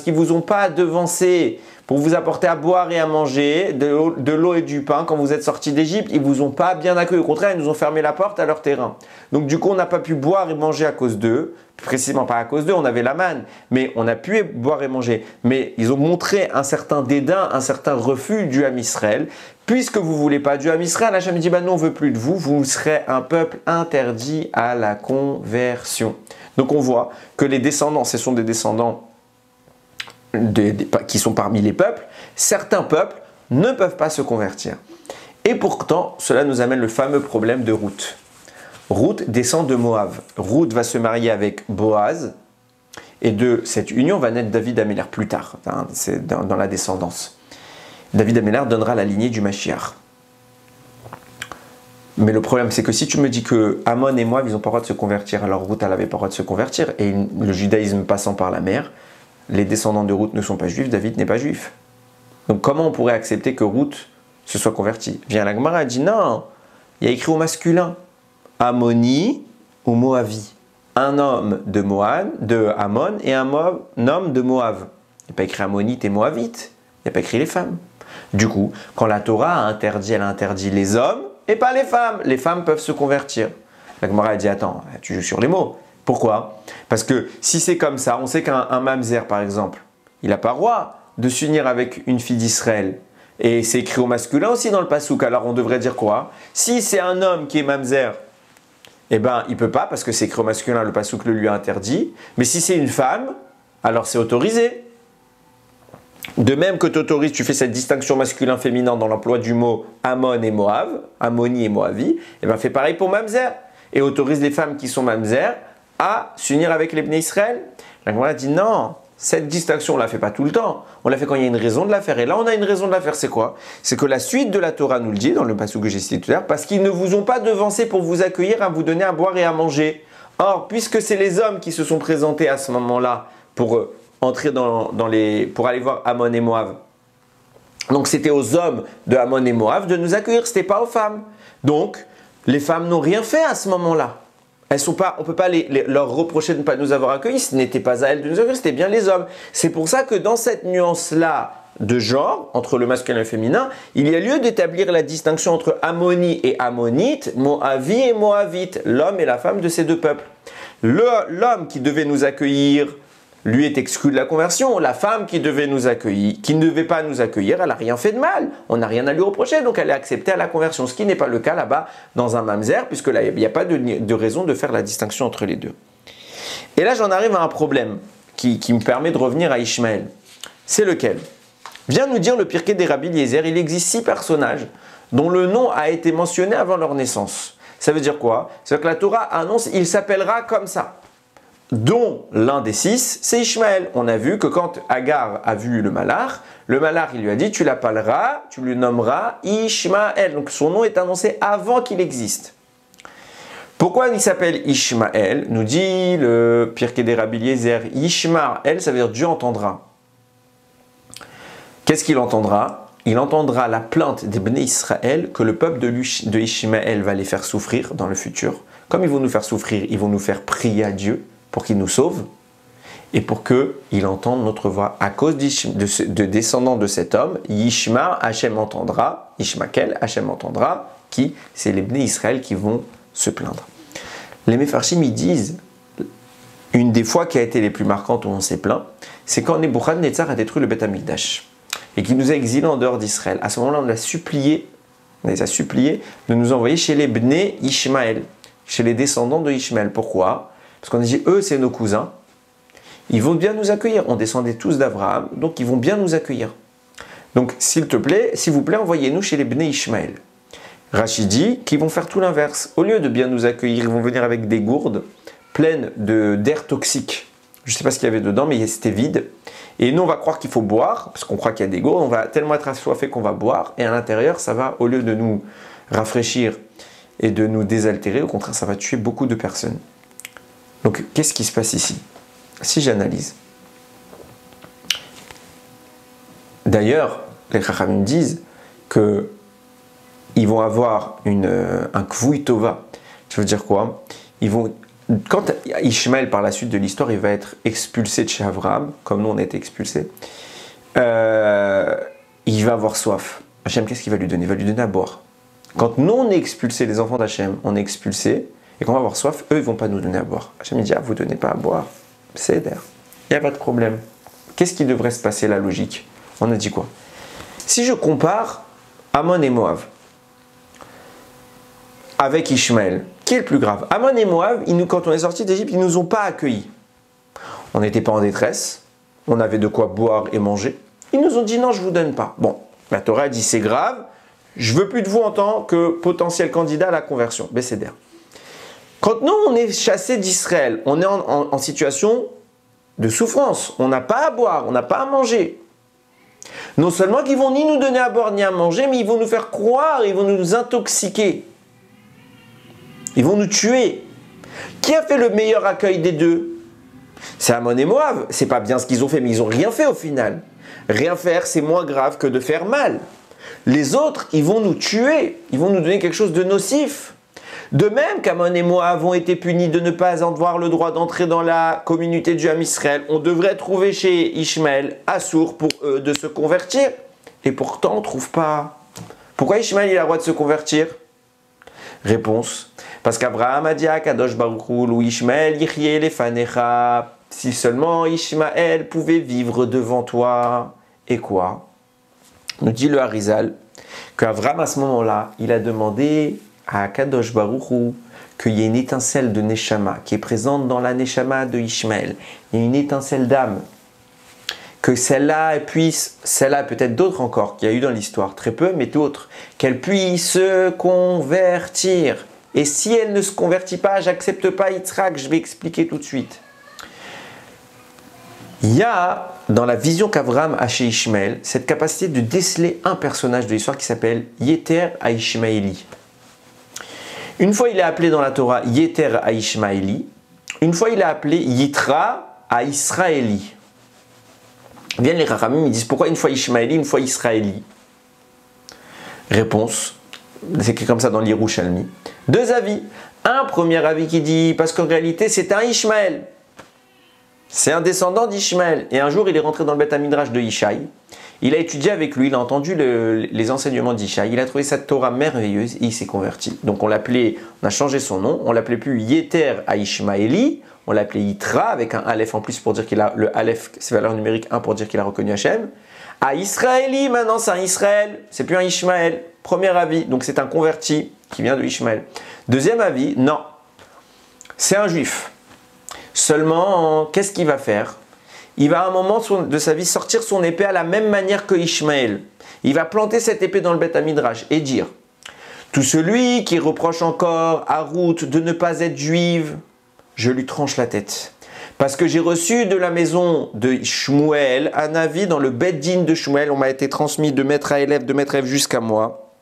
qu'ils ne vous ont pas devancé pour vous apporter à boire et à manger, de l'eau et du pain quand vous êtes sortis d'Égypte. Ils ne vous ont pas bien accueilli. Au contraire, ils nous ont fermé la porte à leur terrain. Donc du coup, on n'a pas pu boire et manger à cause d'eux. Précisément pas à cause d'eux, on avait la manne. Mais on a pu boire et manger. Mais ils ont montré un certain dédain, un certain refus du Ham Israël. Puisque vous ne voulez pas du Ham Israël, Hachem dit, nous on ne veut plus de vous, vous serez un peuple interdit à la conversion. Donc on voit que les descendants, ce sont des descendants qui sont parmi les peuples. Certains peuples ne peuvent pas se convertir. Et pourtant, cela nous amène le fameux problème de Ruth. Ruth descend de Moab. Ruth va se marier avec Boaz. Et de cette union va naître David Améler plus tard, c'est dans la descendance. David Améler donnera la lignée du Mashiach. Mais le problème, c'est que si tu me dis que Ammon et Moab, ils n'ont pas le droit de se convertir, alors Ruth, elle n'avait pas le droit de se convertir, et le judaïsme passant par la mer, les descendants de Ruth ne sont pas juifs, David n'est pas juif. Donc comment on pourrait accepter que Ruth se soit convertie? Vient la Gemara et dit non, il y a écrit au masculin, Ammoni ou Moavi. Un homme de Moab, de Ammon, et un homme de Moab. Il n'y a pas écrit Ammonite et Moabite, il n'y a pas écrit les femmes. Du coup, quand la Torah a interdit, elle a interdit les hommes et pas les femmes. Les femmes peuvent se convertir. La Gemara a dit, attends, tu joues sur les mots. Pourquoi? Parce que si c'est comme ça, on sait qu'un mamzer, par exemple, il n'a pas le droit de s'unir avec une fille d'Israël. Et c'est écrit au masculin aussi dans le pasouk. Alors on devrait dire quoi? Si c'est un homme qui est mamzer, eh ben il peut pas parce que c'est écrit au masculin, le pasouk le lui a interdit. Mais si c'est une femme, alors c'est autorisé. De même que tu autorises, tu fais cette distinction masculin-féminin dans l'emploi du mot Ammon et Moab, Ammoni et Moavi, et bien fais pareil pour Mamzer. Et autorise les femmes qui sont Mamzer à s'unir avec les Bnei Israël. La Gemara dit non, cette distinction on ne la fait pas tout le temps. On la fait quand il y a une raison de la faire. Et là on a une raison de la faire, c'est quoi? C'est que la suite de la Torah nous le dit, dans le passage que j'ai cité tout à l'heure, parce qu'ils ne vous ont pas devancé pour vous accueillir, à vous donner à boire et à manger. Or, puisque c'est les hommes qui se sont présentés à ce moment-là pour entrer pour aller voir Ammon et Moab. Donc c'était aux hommes de Ammon et Moab de nous accueillir, ce n'était pas aux femmes. Donc les femmes n'ont rien fait à ce moment-là. On ne peut pas leur reprocher de ne pas nous avoir accueillis, ce n'était pas à elles de nous accueillir, c'était bien les hommes. C'est pour ça que dans cette nuance-là de genre, entre le masculin et le féminin, il y a lieu d'établir la distinction entre Ammoni et Ammonite, Moavi et Moavite, l'homme et la femme de ces deux peuples. L'homme qui devait nous accueillir, lui est exclu de la conversion. La femme qui devait nous accueillir, qui ne devait pas nous accueillir, elle n'a rien fait de mal. On n'a rien à lui reprocher, donc elle est acceptée à la conversion. Ce qui n'est pas le cas là-bas dans un mamzer, puisque là, il n'y a pas de raison de faire la distinction entre les deux. Et là, j'en arrive à un problème qui me permet de revenir à Ishmaël. C'est lequel? Vient nous dire le Pirkei des Rabbi Eliezer, il existe 6 personnages dont le nom a été mentionné avant leur naissance. Ça veut dire quoi? C'est que la Torah annonce, il s'appellera comme ça. Dont l'un des 6, c'est Ishmaël. On a vu que quand Agar a vu le malach, il lui a dit, tu l'appelleras, tu le nommeras Ishmaël. Donc son nom est annoncé avant qu'il existe. Pourquoi il s'appelle Ishmaël? Nous dit le Pirkei des Rabbi Eliezer, Ishmaël, ça veut dire Dieu entendra. Qu'est-ce qu'il entendra? Il entendra la plainte des Bnei Israël que le peuple de Ishmaël va les faire souffrir dans le futur. Comme ils vont nous faire souffrir, ils vont nous faire prier à Dieu pour qu'il nous sauve et pour qu'il entende notre voix. À cause de descendants de cet homme, Yishma, Hachem entendra, Ishmael, Hachem entendra, qui? C'est les Bnei Israël qui vont se plaindre. Les Mefarshim, ils disent, une des fois qui a été les plus marquantes où on s'est plaint, c'est quand Nebuchadnezzar a détruit le Beth Amikdash et qu'il nous a exilés en dehors d'Israël. À ce moment-là, on les a suppliés de nous envoyer chez les Bnei Ishmaël, chez les descendants de Ishmaël. Pourquoi? Parce qu'on a dit, eux, c'est nos cousins, ils vont bien nous accueillir. On descendait tous d'Abraham, donc ils vont bien nous accueillir. Donc, s'il vous plaît, envoyez-nous chez les Bnei Ishmaël. Rachid dit qu'ils vont faire tout l'inverse. Au lieu de bien nous accueillir, ils vont venir avec des gourdes pleines d'air toxique. Je ne sais pas ce qu'il y avait dedans, mais c'était vide. Et nous, on va croire qu'il faut boire, parce qu'on croit qu'il y a des gourdes. On va tellement être assoiffé qu'on va boire. Et à l'intérieur, ça va, au lieu de nous rafraîchir et de nous désaltérer, au contraire, ça va tuer beaucoup de personnes. Donc, qu'est-ce qui se passe ici? Si j'analyse. D'ailleurs, les Chachamim disent qu'ils vont avoir un kvouï tova. Ça veut dire quoi? Quand Ishmaël, par la suite de l'histoire, il va être expulsé de chez Abraham, comme nous on a été expulsés, il va avoir soif. Hachem, qu'est-ce qu'il va lui donner? Il va lui donner à boire. Quand nous on est expulsés, les enfants d'Hachem, on est expulsés, et qu'on va avoir soif, eux, ils ne vont pas nous donner à boire. Hachem dit, vous ne donnez pas à boire. C'est d'air. Il n'y a pas de problème. Qu'est-ce qui devrait se passer, la logique? On a dit quoi? Si je compare Ammon et Moab avec Ishmaël, qui est le plus grave? Ammon et Moab, quand on est sorti d'Égypte, ils ne nous ont pas accueillis. On n'était pas en détresse, on avait de quoi boire et manger. Ils nous ont dit, non, je ne vous donne pas. Bon, la Torah dit, c'est grave, je ne veux plus de vous en tant que potentiel candidat à la conversion. Bécéder. Quand nous, on est chassés d'Israël, on est en situation de souffrance. On n'a pas à boire, on n'a pas à manger. Non seulement qu'ils vont ni nous donner à boire ni à manger, mais ils vont nous faire croire, ils vont nous intoxiquer. Ils vont nous tuer. Qui a fait le meilleur accueil des deux? C'est Ammon et Moab. C'est pas bien ce qu'ils ont fait, mais ils n'ont rien fait au final. Rien faire, c'est moins grave que de faire mal. Les autres, ils vont nous tuer. Ils vont nous donner quelque chose de nocif. De même qu'Ammon et Moab ont été punis de ne pas avoir le droit d'entrer dans la communauté du Ham Israël, on devrait trouver chez Ishmaël assour pour eux de se convertir. Et pourtant, on ne trouve pas. Pourquoi Ishmaël il a le droit de se convertir? Réponse. Parce qu'Abraham a dit à Kadosh Baruch Hu, ou Ishmaël yichye lefanecha. Si seulement Ishmaël pouvait vivre devant toi. Et quoi? Nous dit le Harizal qu'Avram à ce moment-là, il a demandé à Kadosh Baruch Hu qu'il y ait une étincelle de Neshama qui est présente dans la Neshama de Ishmaël. Il y a une étincelle d'âme. Que celle-là puisse, celle-là peut-être d'autres encore qu'il y a eu dans l'histoire, très peu, mais d'autres, qu'elle puisse se convertir. Et si elle ne se convertit pas, j'accepte pas Yitzhak, je vais expliquer tout de suite. Il y a dans la vision qu'Avram a chez Ishmaël cette capacité de déceler un personnage de l'histoire qui s'appelle Yeter HaIshmaéli. Une fois il est appelé dans la Torah Yeter HaIshmaéli, une fois il est appelé Yitra HaIsraéli. Viennent les Rachamim, ils disent pourquoi une fois Ishmaéli, une fois Israéli? Réponse, c'est écrit comme ça dans l'Yerushalmi. Deux avis. Un premier avis qui dit parce qu'en réalité c'est un Ishmaël. C'est un descendant d'Ishmaël. Et un jour, il est rentré dans le Beth Midrash de Ishaï. Il a étudié avec lui, il a entendu les enseignements d'Ishaï. Il a trouvé cette Torah merveilleuse et il s'est converti. Donc on a changé son nom. On l'appelait plus Yeter HaIshmaéli. On l'appelait Yitra avec un Aleph en plus pour dire qu'il a le Aleph, c'est valeur numérique 1 pour dire qu'il a reconnu Hachem. À Israéli, maintenant c'est un Israël. C'est plus un Ishmaël. Premier avis. Donc c'est un converti qui vient de Ishmaël. Deuxième avis, non. C'est un juif. Seulement, qu'est-ce qu'il va faire? Il va à un moment de sa vie sortir son épée à la même manière que Ishmaël. Il va planter cette épée dans le Beth Midrash et dire tout celui qui reproche encore à Ruth de ne pas être juive, je lui tranche la tête. Parce que j'ai reçu de la maison de Shmuel un avis dans le Beth Din de Shmuel, on m'a été transmis de maître à élève, de maître à élève jusqu'à moi,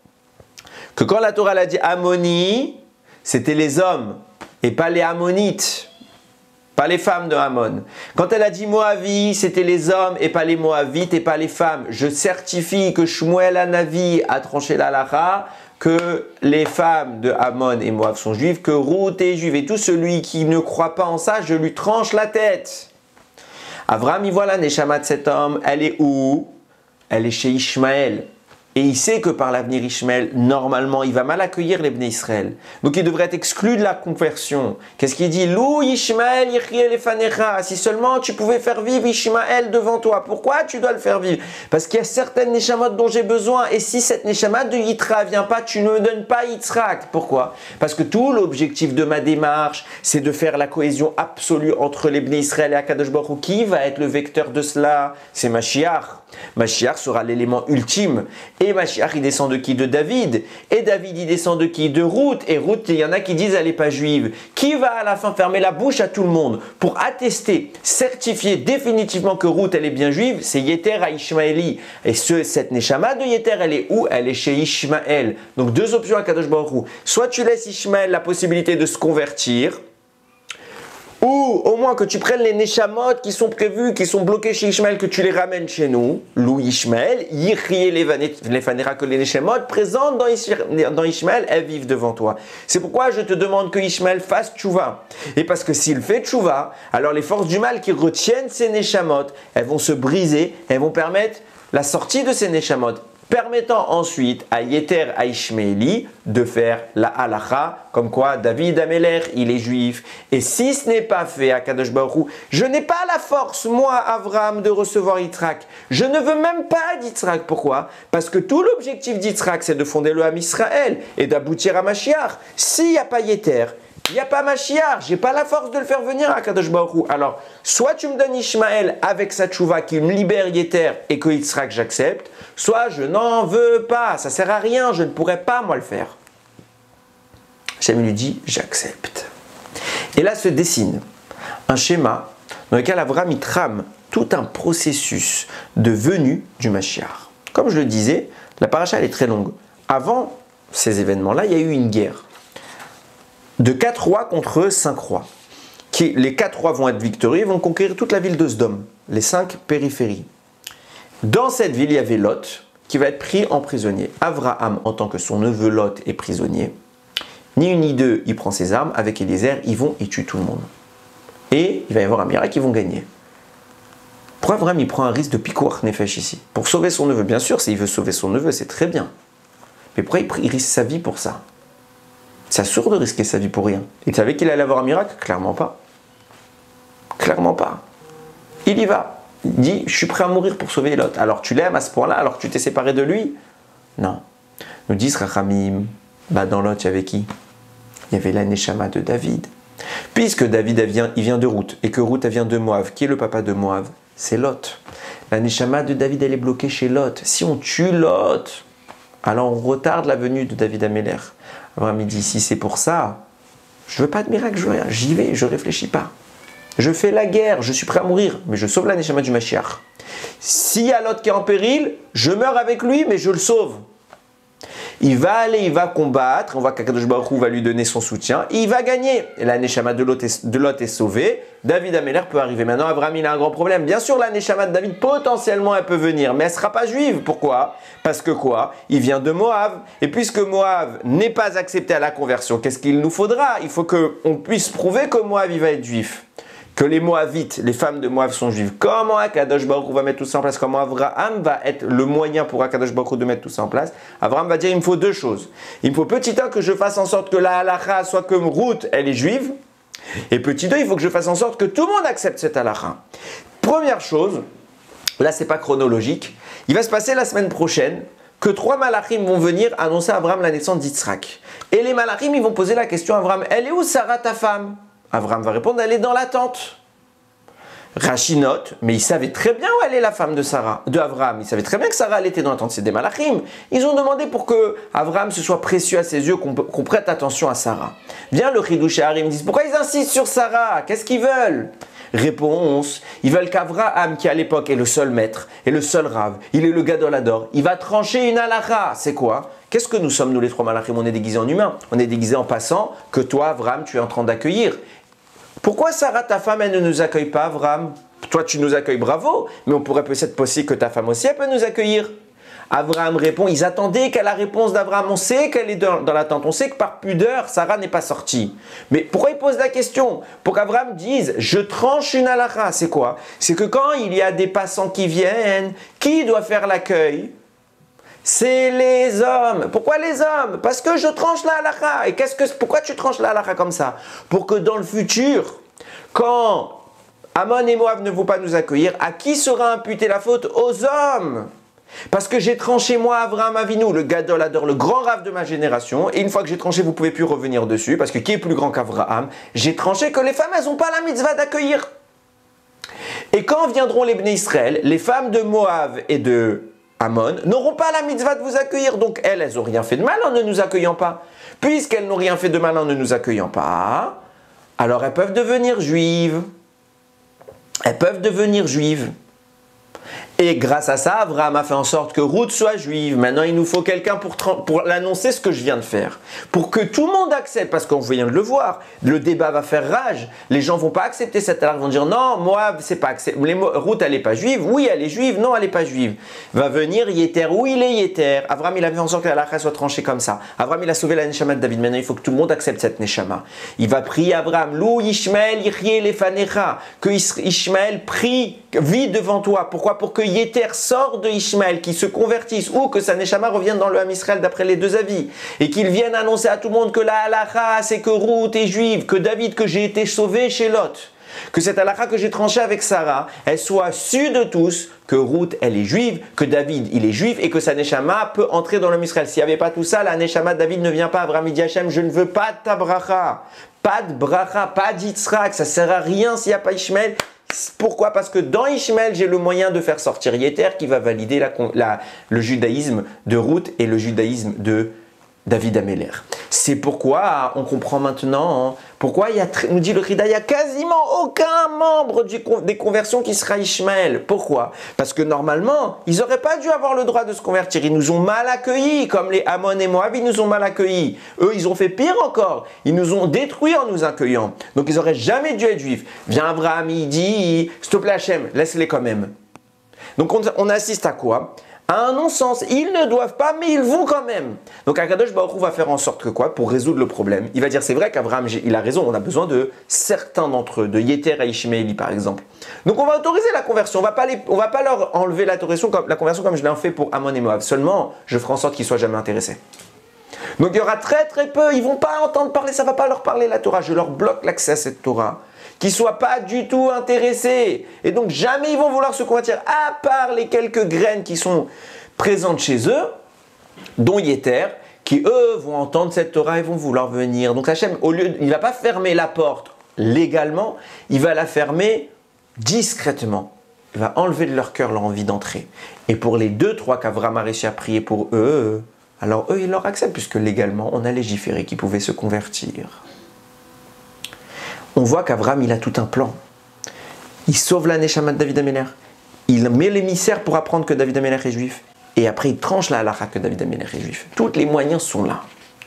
que quand la Torah l'a dit Ammoni, c'était les hommes et pas les Ammonites. Pas les femmes de Ammon. Quand elle a dit Moavi, c'était les hommes et pas les Moavites et pas les femmes. Je certifie que Shmuel Hanavi a tranché la halakha, que les femmes de Ammon et Moab sont juives, que Ruth est juive. Et tout celui qui ne croit pas en ça, je lui tranche la tête. Avram, il voit la neshama de cet homme. Elle est où? Elle est chez Ishmaël. Et il sait que par l'avenir Ishmaël, normalement, il va mal accueillir les Bnei Israël. Donc il devrait être exclu de la conversion. Qu'est-ce qu'il dit? Lou Ishmaël yichriel lefanecha. Si seulement tu pouvais faire vivre Ishmaël devant toi. Pourquoi tu dois le faire vivre? Parce qu'il y a certaines neshamot dont j'ai besoin. Et si cette neshama de Yitra vient pas, tu ne me donnes pas Yitzhak. Pourquoi? Parce que tout l'objectif de ma démarche, c'est de faire la cohésion absolue entre les Bnei Israël et Akadosh Baruch Hu. Qui va être le vecteur de cela? C'est Mashiach. Mashiach sera l'élément ultime. Et Mashiach, il descend de qui? De David. Et David, il descend de qui? De Ruth. Et Ruth, il y en a qui disent elle n'est pas juive. Qui va à la fin fermer la bouche à tout le monde pour attester, certifier définitivement que Ruth, elle est bien juive? C'est Yeter HaIshmaéli. Et cette Neshama de Yeter, elle est où? Elle est chez Ishmaël. Donc deux options à Kadosh Baruch Hu. Soit tu laisses Ishmaël la possibilité de se convertir, ou au moins que tu prennes les Neshamot qui sont prévus, qui sont bloqués chez Ishmaël, que tu les ramènes chez nous, Lou Ishmaël, Yichrié les Fanera, que les Neshamot présentes dans Ishmaël, elles vivent devant toi. C'est pourquoi je te demande que Ishmaël fasse tchouva. Et parce que s'il fait tchouva, alors les forces du mal qui retiennent ces Neshamot, elles vont se briser, elles vont permettre la sortie de ces Neshamot, permettant ensuite à Yeter HaIshmaéli de faire la halakha, comme quoi David Améler, il est juif. Et si ce n'est pas fait à Kadosh Baruch Hu, je n'ai pas la force, moi, Avram, de recevoir Yitzhak. Je ne veux même pas d'Yitzhak. Pourquoi? Parce que tout l'objectif d'Yitzhak, c'est de fonder le Ham Israël et d'aboutir à Mashiach. S'il n'y a pas Yeter, il n'y a pas Mashiach, j'ai pas la force de le faire venir à Kadosh Baruch Hu. Alors, soit tu me donnes Ishmaël avec sa tchouva qui me libère Yeter et que Yitzhak j'accepte, soit je n'en veux pas, ça sert à rien, je ne pourrais pas moi le faire. Hachem lui dit, j'accepte. Et là se dessine un schéma dans lequel Avram il trame tout un processus de venue du Mashiach. Comme je le disais, la paracha elle est très longue. Avant ces événements-là, il y a eu une guerre de 4 rois contre 5 rois. Les 4 rois vont être victorieux, ils vont conquérir toute la ville de Sdom, les 5 périphéries. Dans cette ville, il y avait Lot qui va être pris en prisonnier. Abraham, en tant que son neveu Lot, est prisonnier. Ni une ni deux, il prend ses armes. Avec Eliezer, ils vont et tuent tout le monde. Et il va y avoir un miracle, ils vont gagner. Pourquoi Abraham il prend un risque de pikuach nefesh ici? Pour sauver son neveu. Bien sûr, s'il veut sauver son neveu, c'est très bien. Mais pourquoi il risque sa vie pour ça? C'est absurde de risquer sa vie pour rien. Il savait qu'il allait avoir un miracle? Clairement pas. Clairement pas. Il y va. dit, je suis prêt à mourir pour sauver Lot. Alors tu l'aimes à ce point-là, alors que tu t'es séparé de lui? Non. Nous disent Rachamim, dans Lot, il y avait qui? Il y avait la Neshama de David. Puisque David, il vient de Ruth, et que Ruth, elle vient de Moab. Qui est le papa de Moab? C'est Lot. La Neshama de David, elle est bloquée chez Lot. Si on tue Lot, alors on retarde la venue de David Améler. Abraham, il dit, si c'est pour ça, je veux pas de miracle, je veux rien. J'y vais, je réfléchis pas. Je fais la guerre, je suis prêt à mourir, mais je sauve la Neshama du Mashiach. S'il y a Lot qui est en péril, je meurs avec lui, mais je le sauve. Il va aller, il va combattre, on voit qu'Akadosh Baruch Hu va lui donner son soutien, il va gagner. Et la Neshama de Lot est sauvée, David Améler peut arriver. Maintenant, Abraham, il a un grand problème. Bien sûr, la Neshama de David, potentiellement, elle peut venir, mais elle ne sera pas juive. Pourquoi? Parce que quoi? Il vient de Moab. Et puisque Moab n'est pas accepté à la conversion, qu'est-ce qu'il nous faudra? Il faut qu'on puisse prouver que Moab, il va être juif. Que les Moabites, les femmes de Moab sont juives. Comment Akadosh Baruch Hu va mettre tout ça en place? Comment Abraham va être le moyen pour Akadosh Baruch Hu de mettre tout ça en place? Abraham va dire, il me faut deux choses. Il me faut petit 1 que je fasse en sorte que la halakha soit comme Ruth, elle est juive. Et petit 2, il faut que je fasse en sorte que tout le monde accepte cette halakha. Première chose, là c'est pas chronologique, il va se passer la semaine prochaine que 3 malachim vont venir annoncer à Abraham la naissance d'Yitzhak. Et les malachim, ils vont poser la question à Abraham, elle est où Sarah ta femme? Abraham va répondre, elle est dans la tente. Rashi note, mais il savait très bien où elle est la femme de Abraham. Il savait très bien que Sarah elle était dans la tente. C'est des malachim. Ils ont demandé pour que Abraham se soit précieux à ses yeux, qu'on prête attention à Sarah. Vient le Chidush Harim, ils disent, pourquoi ils insistent sur Sarah? Qu'est-ce qu'ils veulent? Réponse, ils veulent qu'Abraham, qui à l'époque est le seul maître, et le seul rave, il est le Gadol Hador, il va trancher une halakha. C'est quoi? Qu'est-ce que nous sommes, nous les 3 malachim? On est déguisés en humains. On est déguisés en passant que toi, Abraham, tu es en train d'accueillir. Pourquoi Sarah, ta femme, elle ne nous accueille pas, Abraham? Toi, tu nous accueilles, bravo, mais on pourrait peut-être penser que ta femme aussi, elle peut nous accueillir. Abraham répond, ils attendaient qu'à la réponse d'Abraham, on sait qu'elle est dans la tente, on sait que par pudeur, Sarah n'est pas sortie. Mais pourquoi il pose la question? Pour qu'Abraham dise, je tranche une halakha, c'est quoi? C'est que quand il y a des passants qui viennent, qui doit faire l'accueil? C'est les hommes. Pourquoi les hommes? Parce que je tranche la halakha. Et pourquoi tu tranches la halakha comme ça? Pour que dans le futur, quand Ammon et Moab ne vont pas nous accueillir, à qui sera imputée la faute? Aux hommes. Parce que j'ai tranché moi, Avraham Avinu, le Gadol Hador, le grand rave de ma génération, et une fois que j'ai tranché, vous ne pouvez plus revenir dessus, parce que qui est plus grand qu'Avraham? J'ai tranché que les femmes, elles n'ont pas la mitzvah d'accueillir. Et quand viendront les Bnei Israël, les femmes de Moab et de Ammon n'auront pas la mitzvah de vous accueillir. Donc elles n'ont rien fait de mal en ne nous accueillant pas. Puisqu'elles n'ont rien fait de mal en ne nous accueillant pas, alors elles peuvent devenir juives. Elles peuvent devenir juives. Et grâce à ça, Abraham a fait en sorte que Ruth soit juive. Maintenant, il nous faut quelqu'un pour l'annoncer ce que je viens de faire. Pour que tout le monde accepte, parce qu'on vient de le voir, le débat va faire rage. Les gens ne vont pas accepter cette halakha, ils vont dire non, Moab, c'est pas accepté. Ruth, elle n'est pas juive. Oui, elle est juive. Non, elle n'est pas juive. Va venir Yéter. Oui, il est Yéter. Abraham, il a fait en sorte que la halakha soit tranchée comme ça. Abraham, il a sauvé la Neshama de David. Maintenant, il faut que tout le monde accepte cette Neshama. Il va prier Abraham. Lou Ishmael Yichye Lefanecha. Que Ishmael prie, vit devant toi. Pourquoi? Pour que Yéter sort de Ishmael, qu'il se convertisse, ou que sa Neshama revienne dans le Ham Israël d'après les deux avis, et qu'il vienne annoncer à tout le monde que la halakha, c'est que Ruth est juive, que David, que j'ai été sauvé chez Lot, que cette halakha que j'ai tranchée avec Sarah, elle soit sûre de tous que Ruth, elle est juive, que David, il est juif, et que sa Neshama peut entrer dans le Ham Israël. S'il n'y avait pas tout ça, la Neshama de David ne vient pas. Abraham dit Hachem, je ne veux pas de ta bracha, pas de bracha, pas d'Yitzhak, ça ne sert à rien s'il n'y a pas Ishmael. Pourquoi? Parce que dans Ishmael, j'ai le moyen de faire sortir Yéter qui va valider le judaïsme de Ruth et le judaïsme de David Améler. C'est pourquoi on comprend maintenant pourquoi nous dit le Chida, il n'y a quasiment aucun membre des conversions qui sera Ishmael. Pourquoi? Parce que normalement, ils n'auraient pas dû avoir le droit de se convertir. Ils nous ont mal accueillis, comme les Ammon et Moab, ils nous ont mal accueillis. Eux, ils ont fait pire encore. Ils nous ont détruits en nous accueillant. Donc, ils n'auraient jamais dû être juifs. Vient Abraham, il dit, s'il te plaît Hachem, laisse-les quand même. Donc, on assiste à quoi? À un non-sens. Ils ne doivent pas, mais ils vont quand même. Donc Akadosh Baruch Hu va faire en sorte que quoi? Pour résoudre le problème, il va dire c'est vrai qu'Abraham, il a raison, on a besoin de certains d'entre eux, de Yéter et Ishmaéli par exemple. Donc on va autoriser la conversion, on va pas leur enlever la conversion comme je l'ai fait pour Ammon et Moab. Seulement, je ferai en sorte qu'ils soient jamais intéressés. Donc il y aura très très peu, ils vont pas entendre parler, ça va pas leur parler la Torah. Je leur bloque l'accès à cette Torah. qui ne soient pas du tout intéressés. Et donc jamais ils vont vouloir se convertir, à part les quelques graines qui sont présentes chez eux, dont Yéter, qui eux vont entendre cette Torah et vont vouloir venir. Donc Hachem, il ne va pas fermer la porte légalement, il va la fermer discrètement. Il va enlever de leur cœur leur envie d'entrer. Et pour les 2-3 qu'Avram a réussi à prier pour eux, alors eux, ils leur acceptent, puisque légalement, on a légiféré qu'ils pouvaient se convertir. On voit qu'Avram, il a tout un plan. Il sauve la Neshama de David Améler. Il met l'émissaire pour apprendre que David Améler est juif. Et après, il tranche la halakha que David Améler est juif. Tous les moyens sont là.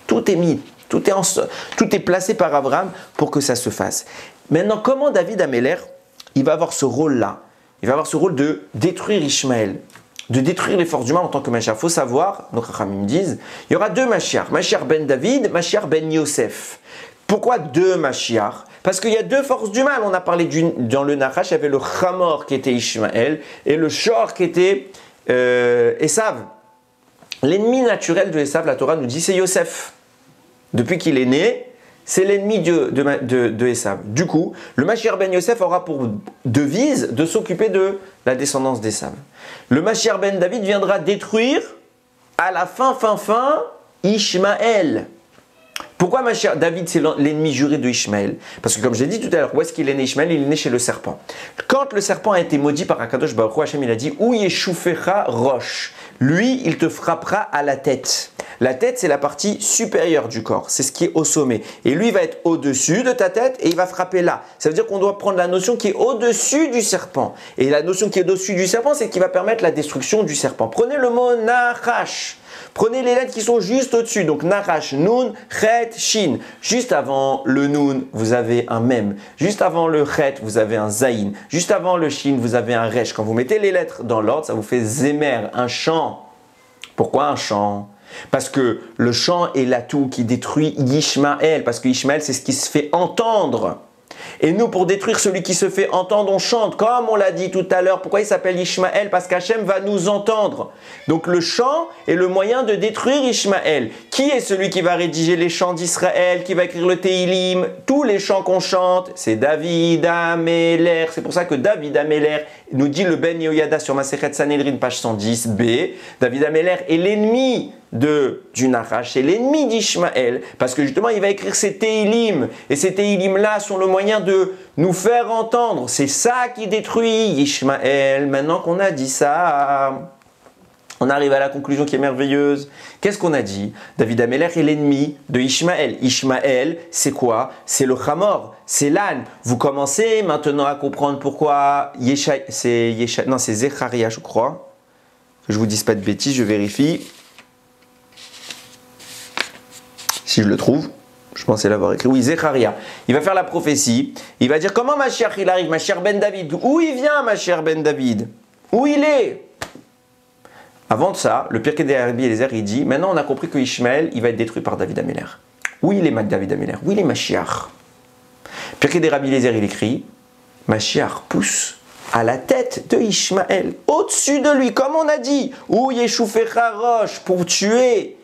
Tout est mis. Tout est placé par Avram pour que ça se fasse. Maintenant, comment David Améler, il va avoir ce rôle-là? Il va avoir ce rôle de détruire Ishmaël, de détruire les forces du mal en tant que Mashiach. Il faut savoir, donc Rachamim disent, il y aura 2 Mashiach, Mashiach ben David, Mashiach ben Yosef. Pourquoi 2 Mashiach? Parce qu'il y a 2 forces du mal. On a parlé dans le Nachash, il y avait le Chamor qui était Ishmaël et le Shor qui était Esav. L'ennemi naturel de Esav, la Torah nous dit, c'est Yosef. Depuis qu'il est né, c'est l'ennemi de Esav. Du coup, le Mashiach ben Yosef aura pour devise de s'occuper de la descendance d'Esav. Le Mashiach ben David viendra détruire à la fin Ishmaël. Pourquoi Mashiach David c'est l'ennemi juré de Ishmaël? Parce que comme j'ai dit tout à l'heure, où est-ce qu'il est né Ishmaël? Il est né chez le serpent. Quand le serpent a été maudit par Akadosh Baruch Hu, Hashem il a dit Ou yeshufecha roche. Lui, il te frappera à la tête. La tête, c'est la partie supérieure du corps. C'est ce qui est au sommet. Et lui, il va être au-dessus de ta tête et il va frapper là. Ça veut dire qu'on doit prendre la notion qui est au-dessus du serpent. Et la notion qui est au-dessus du serpent, c'est qui va permettre la destruction du serpent. Prenez le mot Nachash. Prenez les lettres qui sont juste au-dessus. Donc Nachash, Nun, Chet, Shin. Juste avant le Nun, vous avez un Mem. Juste avant le Chet, vous avez un Zayin. Juste avant le Shin, vous avez un Resh. Quand vous mettez les lettres dans l'ordre, ça vous fait Zemer, un chant. Pourquoi un chant? Parce que le chant est l'atout qui détruit Ishmaël. Parce que Ishmaël, c'est ce qui se fait entendre. Et nous, pour détruire celui qui se fait entendre, on chante. Comme on l'a dit tout à l'heure, pourquoi il s'appelle Ishmaël? Parce qu'Hachem va nous entendre. Donc le chant est le moyen de détruire Ishmaël. Qui est celui qui va rédiger les chants d'Israël, qui va écrire le Teilim? Tous les chants qu'on chante, c'est David Améler. C'est pour ça que David Améler nous dit le Ben Yehoyada sur Masechet Sanhedrin, page 110b. David Améler est l'ennemi du Nachash, c'est l'ennemi d'Ishmaël, parce que justement il va écrire ces Teilim, et ces Teilim-là sont le moyen de nous faire entendre. C'est ça qui détruit Ishmaël. Maintenant qu'on a dit ça, on arrive à la conclusion qui est merveilleuse. Qu'est-ce qu'on a dit? David Améler est l'ennemi de Ishmaël. Ishmaël, c'est quoi? C'est le Chamor, c'est l'âne. Vous commencez maintenant à comprendre pourquoi c'est Zecharia, je crois. Que je vous dise pas de bêtises, je vérifie. Si je le trouve, je pensais l'avoir écrit. Oui, Zecharia. Il va faire la prophétie. Il va dire comment Mashiach il arrive, Mashiach ben David. Où il vient, Mashiach ben David? Où il est? Avant de ça, le Pirkei de Rabbi Eliezer, il dit maintenant on a compris que Ishmaël, il va être détruit par David Améler. Où il est David Améler? Où il est Mashiach? Pirkei de Rabbi Eliezer, il écrit Mashiach pousse à la tête de Ishmaël, au-dessus de lui, comme on a dit. Où Yeshufecha roche, pour tuer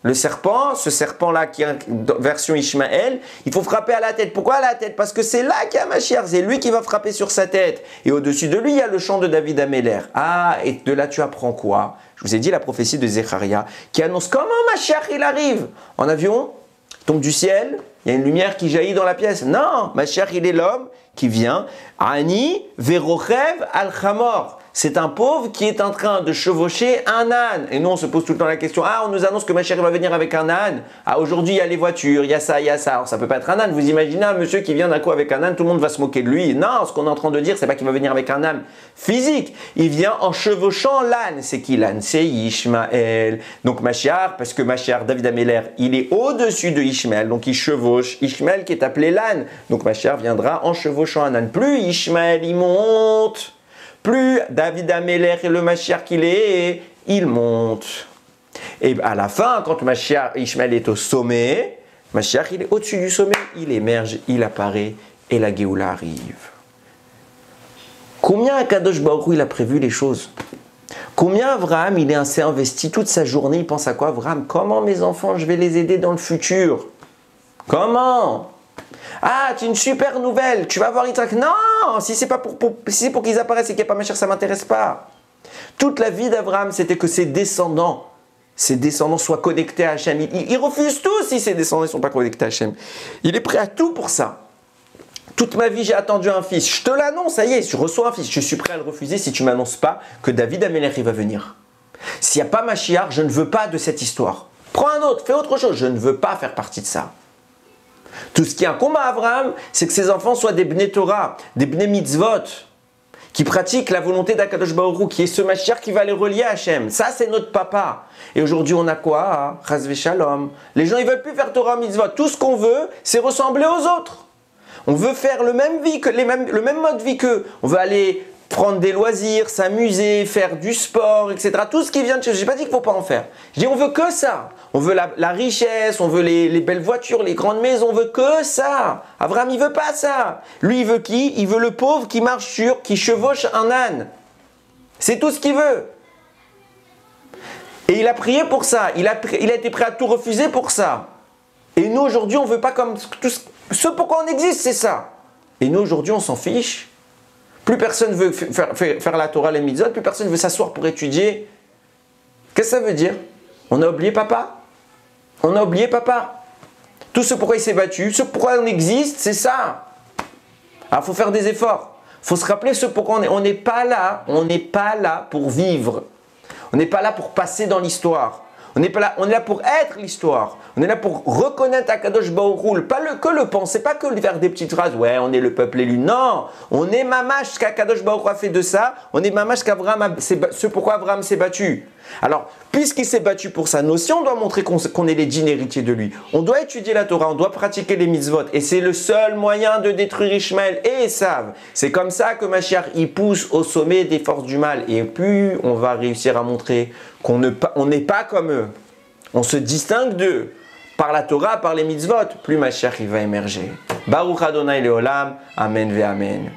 le serpent, ce serpent-là qui est version Ishmaël, il faut frapper à la tête. Pourquoi à la tête? Parce que c'est là qu'il y a Mashiach, c'est lui qui va frapper sur sa tête. Et au-dessus de lui, il y a le chant de David Améler. Ah, et de là tu apprends quoi? Je vous ai dit la prophétie de Zecharia qui annonce comment Mashiach il arrive. En avion, tombe du ciel, il y a une lumière qui jaillit dans la pièce. Non, Mashiach il est l'homme qui vient. Ani verochev al chamor. C'est un pauvre qui est en train de chevaucher un âne. Et nous, on se pose tout le temps la question, ah, on nous annonce que Mashiach va venir avec un âne. Ah, aujourd'hui, il y a les voitures, il y a ça, il y a ça. Alors, ça ne peut pas être un âne. Vous imaginez un monsieur qui vient d'un coup avec un âne, tout le monde va se moquer de lui. Non, ce qu'on est en train de dire, c'est pas qu'il va venir avec un âne physique. Il vient en chevauchant l'âne. C'est qui l'âne? C'est Ishmaël. Donc, Mashiach, parce que Mashiach, David Améler, il est au-dessus de Ishmaël. Donc, il chevauche Ishmaël qui est appelé l'âne. Donc, Mashiach viendra en chevauchant un âne. Plus Ishmaël, il monte, plus David Améler et le Mashiach qu'il est, il monte. Et à la fin, quand Ishmaël est au sommet, Mashiach il est au-dessus du sommet, il émerge, il apparaît et la Géoula arrive. Combien Akadosh Baruch Hu il a prévu les choses? Combien Abraham il s'est investi toute sa journée, il pense à quoi Abraham? Comment mes enfants je vais les aider dans le futur? Comment? Ah, tu as une super nouvelle, tu vas voir Yitzhak. Non, si c'est pour qu'ils apparaissent et qu'il n'y a pas Mashiach, ça ne m'intéresse pas. Toute la vie d'Abraham, c'était que ses descendants soient connectés à Hachem. Il refuse tout si ses descendants ne sont pas connectés à Hachem. Il est prêt à tout pour ça. Toute ma vie, j'ai attendu un fils. Je te l'annonce, ça y est, je reçois un fils. Je suis prêt à le refuser si tu ne m'annonces pas que David Amelech, il va venir. S'il n'y a pas Mashiach, je ne veux pas de cette histoire. Prends un autre, fais autre chose. Je ne veux pas faire partie de ça. Tout ce qui incombe à Abraham, c'est que ses enfants soient des Bnei Torah, des Bnei Mitzvot, qui pratiquent la volonté d'Akadosh Baruch Hu, qui est ce Mashiach qui va les relier à Hachem. Ça, c'est notre papa. Et aujourd'hui, on a quoi? Chas v'shalom. Les gens, ils ne veulent plus faire Torah Mitzvot. Tout ce qu'on veut, c'est ressembler aux autres. On veut faire le même mode de vie qu'eux. On veut aller prendre des loisirs, s'amuser, faire du sport, etc. Tout ce qui vient de chez eux. Je n'ai pas dit qu'il ne faut pas en faire. Je dis on veut que ça. On veut la richesse, on veut les belles voitures, les grandes maisons, on veut que ça. Abraham, il veut pas ça. Lui, il veut qui? Il veut le pauvre qui marche qui chevauche un âne. C'est tout ce qu'il veut. Et il a prié pour ça. Il a été prêt à tout refuser pour ça. Et nous, aujourd'hui, on ne veut pas comme ce pourquoi on existe, c'est ça. Et nous, aujourd'hui, on s'en fiche. Plus personne veut faire la Torah, les mitzvot, plus personne veut s'asseoir pour étudier. Qu'est-ce que ça veut dire? On a oublié papa. On a oublié papa. Tout ce pourquoi il s'est battu, ce pourquoi on existe, c'est ça. Alors, il faut faire des efforts. Il faut se rappeler ce pourquoi on n'est pas là. On n'est pas là pour vivre. On n'est pas là pour passer dans l'histoire. On est là pour être l'histoire. On est là pour reconnaître Akadosh Baruch Hu, pas que le penser, pas que faire des petites phrases. Ouais, on est le peuple élu. Non, on est mamash ce qu'Akadosh Baruch Hu a fait de ça. On est mamash ce pourquoi Abraham s'est battu. Alors, puisqu'il s'est battu pour sa notion, on doit montrer qu'on est les djinns héritiers de lui. On doit étudier la Torah, on doit pratiquer les mitzvot. Et c'est le seul moyen de détruire Ishmaël et Esav. C'est comme ça que Mashiach, il pousse au sommet des forces du mal. Et plus on va réussir à montrer qu'on n'est pas comme eux, on se distingue d'eux par la Torah, par les mitzvot, plus Mashiach il va émerger. Baruch Adonai Leolam, Amen ve Amen.